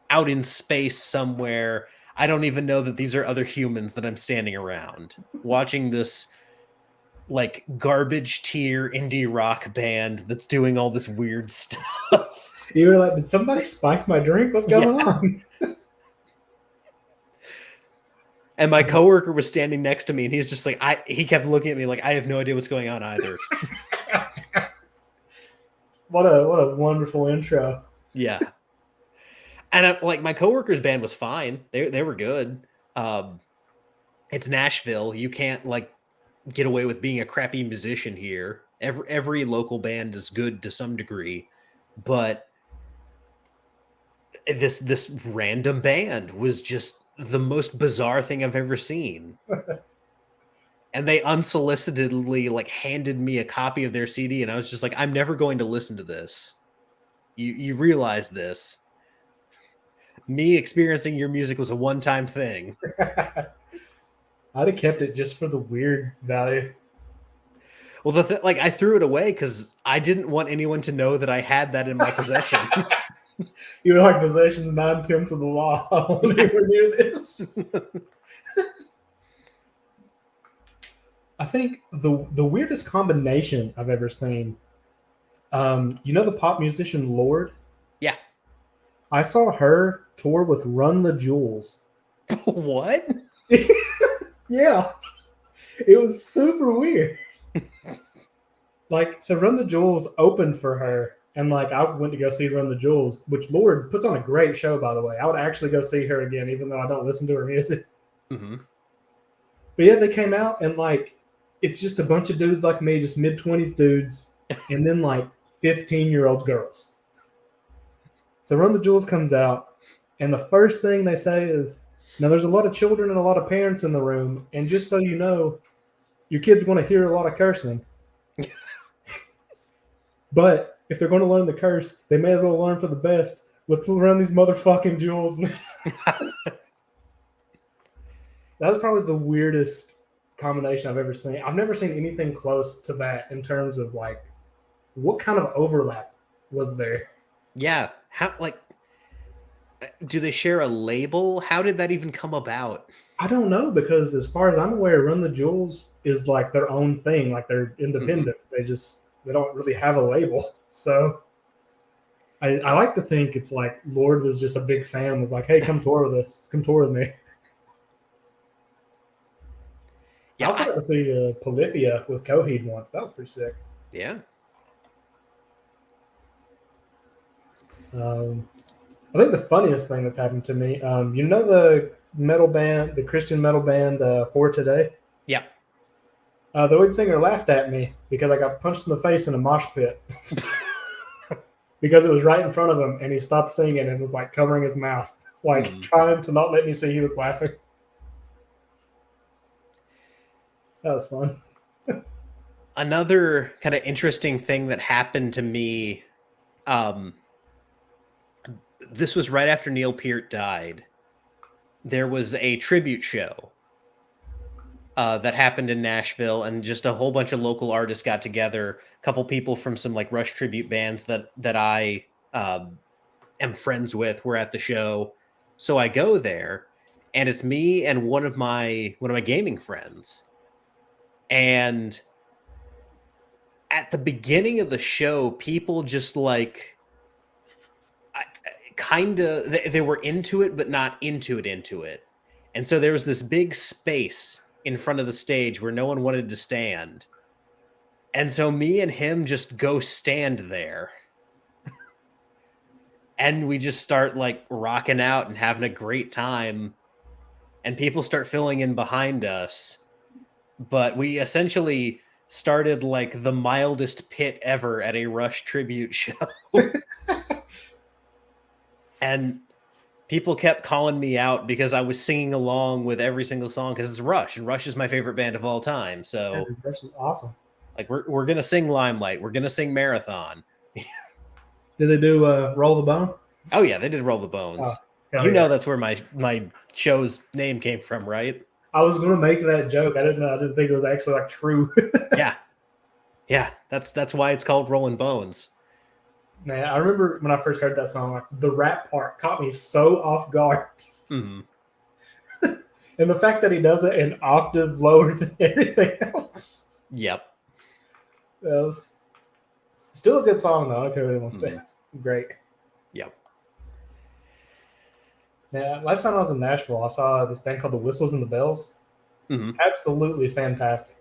out in space somewhere. I don't even know that these are other humans that I'm standing around watching this like garbage tier indie rock band that's doing all this weird stuff. You were like, did somebody spike my drink? What's going on? And my coworker was standing next to me, and he's just like, he kept looking at me like, I have no idea what's going on either. What a wonderful intro. Yeah. And like my coworker's band was fine. They were good. It's Nashville. You can't like get away with being a crappy musician here. Every local band is good to some degree, but this random band was just the most bizarre thing I've ever seen. And they unsolicitedly like handed me a copy of their CD, and I was just like, I'm never going to listen to this. You realize this. Me experiencing your music was a one-time thing. I'd have kept it just for the weird value. Well, like I threw it away because I didn't want anyone to know that I had that in my possession. You were like, possession's 9/10 of the law. I won't anywhere near this. I think the weirdest combination I've ever seen. You know the pop musician Lorde? Yeah. I saw her tour with Run the Jewels. What? Yeah. It was super weird. Like, so Run the Jewels opened for her, and like I went to go see Run the Jewels, which Lorde puts on a great show, by the way. I would actually go see her again, even though I don't listen to her music. Mm-hmm. But yeah, they came out, and like it's just a bunch of dudes like me, just mid-20s dudes, and then like 15-year-old girls. So Run the Jewels comes out, and the first thing they say is, now there's a lot of children and a lot of parents in the room, and just so you know, your kids want to hear a lot of cursing. But if they're going to learn the curse, they may as well learn for the best. Let's run these motherfucking jewels. That was probably the weirdest combination I've ever seen. I've never seen anything close to that in terms of like, what kind of overlap was there? Yeah. How, like, do they share a label? How did that even come about? I don't know, because as far as I'm aware, Run the Jewels is like their own thing. Like they're independent. Mm-hmm. They don't really have a label. So I like to think it's like Lorde was just a big fan, was like, hey, come tour with us. Come tour with me. I also got to see Polyphia with Coheed once. That was pretty sick. Yeah. I think the funniest thing that's happened to me, you know the metal band, the Christian metal band For Today? Yeah. The lead singer laughed at me because I got punched in the face in a mosh pit. Because it was right in front of him, and he stopped singing and was like covering his mouth, like trying to not let me see he was laughing. That was fun. Another kind of interesting thing that happened to me, this was right after Neil Peart died. There was a tribute show that happened in Nashville, and just a whole bunch of local artists got together. A couple people from some like Rush tribute bands that I am friends with were at the show. So I go there, and it's me and one of my gaming friends. And at the beginning of the show, people just like kind of they were into it, but not into it. And so there was this big space in front of the stage where no one wanted to stand. And so me and him just go stand there. And we just start like rocking out and having a great time. And people start filling in behind us. But we essentially started like the mildest pit ever at a Rush tribute show. And people kept calling me out because I was singing along with every single song because it's Rush, and Rush is my favorite band of all time. So Rush is awesome. Like we're gonna sing Limelight, we're gonna sing Marathon. Did they do Roll the Bone? Oh yeah, they did Roll the Bones. You know that's where my show's name came from, right? I was gonna make that joke. I didn't think it was actually like true. Yeah. That's why it's called Rolling Bones. Man, I remember when I first heard that song, like the rap part caught me so off guard. Mm-hmm. And the fact that he does it an octave lower than everything else. Yep. It's still a good song, though. I don't care what anyone says. Great. Yep. Yeah, last time I was in Nashville, I saw this band called the Whistles and the Bells. Mm-hmm. Absolutely fantastic.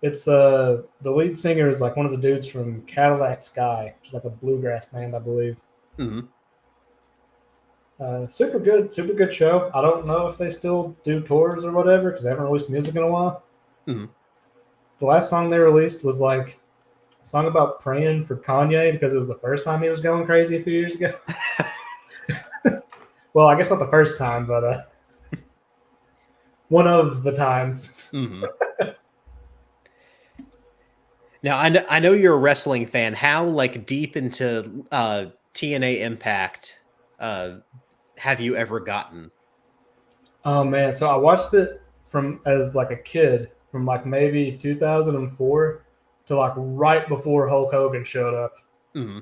It's the lead singer is like one of the dudes from Cadillac Sky, which is like a bluegrass band, I believe. Mm-hmm. Super good show. I don't know if they still do tours or whatever because they haven't released music in a while. Mm-hmm. The last song they released was like a song about praying for Kanye because it was the first time he was going crazy a few years ago. Well, I guess not the first time, but one of the times. Mm-hmm. Now, I know you're a wrestling fan. How like deep into TNA Impact have you ever gotten? Oh man, so I watched it from as like a kid, from like maybe 2004 to like right before Hulk Hogan showed up. Mm-hmm.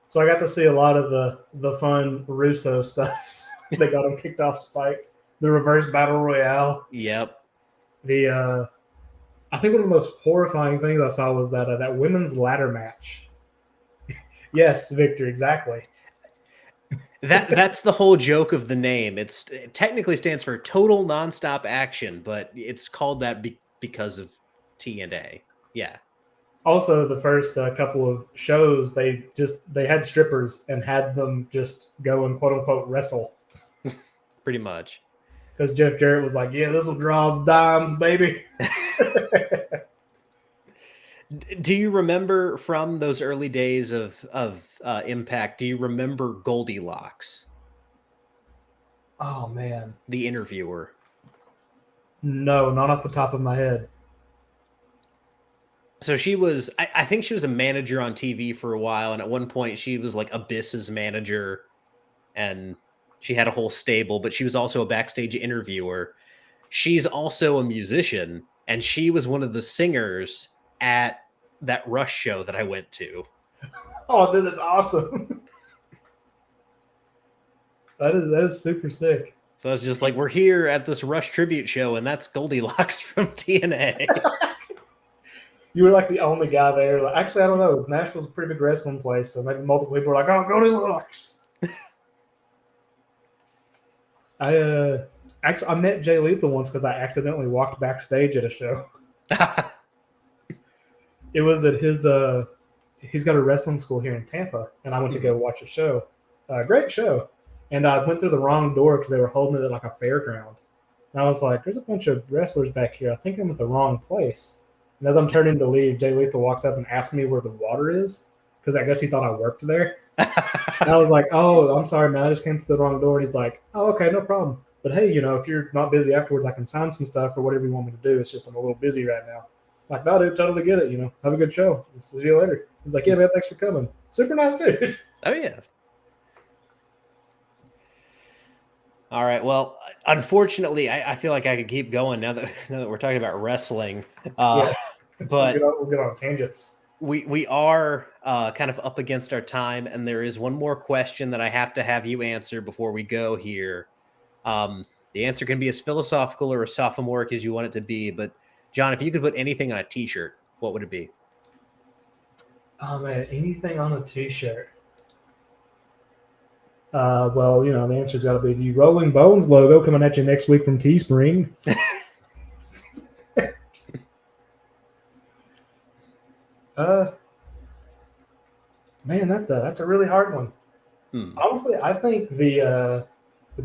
So I got to see a lot of the fun Russo stuff. They got him kicked off Spike, the reverse battle royale. Yep. I think one of the most horrifying things I saw was that women's ladder match. Yes, Victor, exactly. That's the whole joke of the name. It technically stands for Total Nonstop Action, but it's called that because of TNA. Yeah. Also, the first couple of shows, they had strippers and had them just go and quote unquote wrestle. Pretty much. Because Jeff Jarrett was like, "Yeah, this will draw dimes, baby." Do you remember from those early days of Impact? Do you remember Goldilocks? Oh man, the interviewer. No, not off the top of my head. So she was, I think she was a manager on TV for a while, and at one point she was like Abyss's manager, and she had a whole stable, but she was also a backstage interviewer. She's also a musician, and she was one of the singers at that Rush show that I went to. Oh, dude, that's awesome. That is super sick. So it's just like, we're here at this Rush tribute show, and that's Goldilocks from TNA. You were like the only guy there. Like, actually, I don't know. Nashville's a pretty big wrestling place, so maybe multiple people were like, "Oh, Goldilocks." I Actually, I met Jay Lethal once because I accidentally walked backstage at a show. It was at his he's got a wrestling school here in Tampa, and I went to go watch a show. Great show. And I went through the wrong door because they were holding it at like a fairground. And I was like, there's a bunch of wrestlers back here. I think I'm at the wrong place. And as I'm turning to leave, Jay Lethal walks up and asks me where the water is because I guess he thought I worked there. And I was like, oh, I'm sorry, man. I just came to the wrong door. And he's like, oh, okay, no problem. But hey, if you're not busy afterwards, I can sign some stuff or whatever you want me to do. It's just I'm a little busy right now. Like, no, dude, totally get it. Have a good show. See you later. He's like, yeah, man, thanks for coming. Super nice dude. Oh, yeah. All right. Well, unfortunately, I feel like I could keep going now that we're talking about wrestling. Yeah. But we'll get on tangents. We are kind of up against our time, and there is one more question that I have to have you answer before we go here. The answer can be as philosophical or as sophomoric as you want it to be, but John, if you could put anything on a T-shirt, what would it be? Oh man, anything on a T-shirt. Well, the answer's got to be the Rolling Bones logo coming at you next week from Teespring. Man, that's a really hard one. Honestly, I think the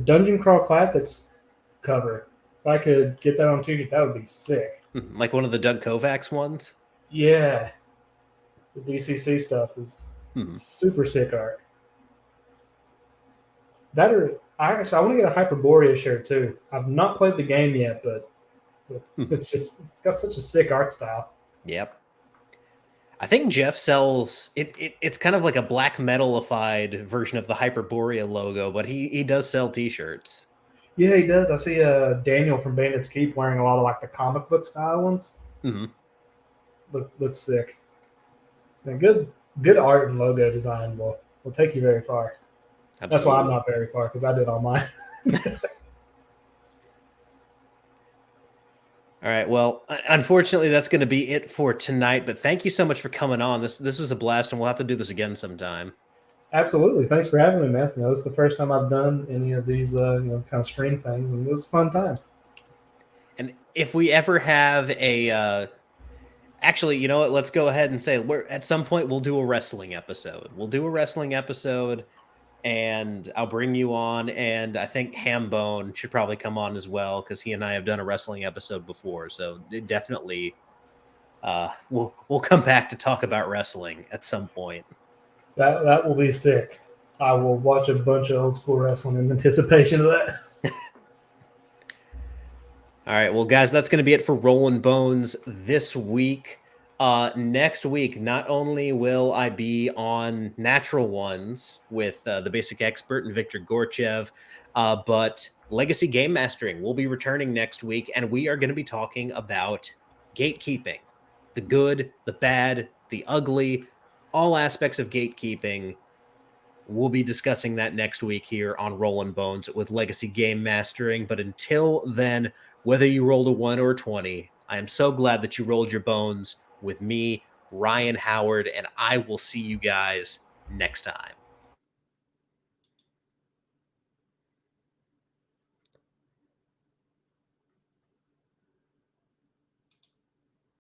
Dungeon Crawl Classics cover, if I could get that on a T-shirt, that would be sick. Like one of the Doug Kovacs ones? Yeah. The DCC stuff is super sick art. That or I want to get a Hyperborea shirt too. I've not played the game yet, but it's got such a sick art style. Yep. I think Jeff sells it. It's kind of like a black metalified version of the Hyperborea logo, but he does sell T-shirts. Yeah, he does. I see Daniel from Bandits Keep wearing a lot of like the comic book style ones. Looks sick. And good art and logo design will take you very far. Absolutely. That's why I'm not very far because I did all mine. All right. Well, unfortunately, that's going to be it for tonight. But thank you so much for coming on. This was a blast, and we'll have to do this again sometime. Absolutely. Thanks for having me, man. This is the first time I've done any of these kind of stream things, and it was a fun time. And if we ever have a actually, you know what? Let's go ahead and say at some point we'll do a wrestling episode. And I'll bring you on, and I think Hambone should probably come on as well because he and I have done a wrestling episode before. So definitely, we'll come back to talk about wrestling at some point. That will be sick. I will watch a bunch of old school wrestling in anticipation of that. All right, well, guys, that's going to be it for Rollin' Bones this week. Next week, not only will I be on Natural Ones with the Basic Expert and Victor Gorchev, but Legacy Game Mastering will be returning next week, and we are going to be talking about gatekeeping. The good, the bad, the ugly, all aspects of gatekeeping. We'll be discussing that next week here on Rollin' Bones with Legacy Game Mastering, but until then, whether you rolled a 1 or a 20, I am so glad that you rolled your bones with me, Ryan Howard, and I will see you guys next time.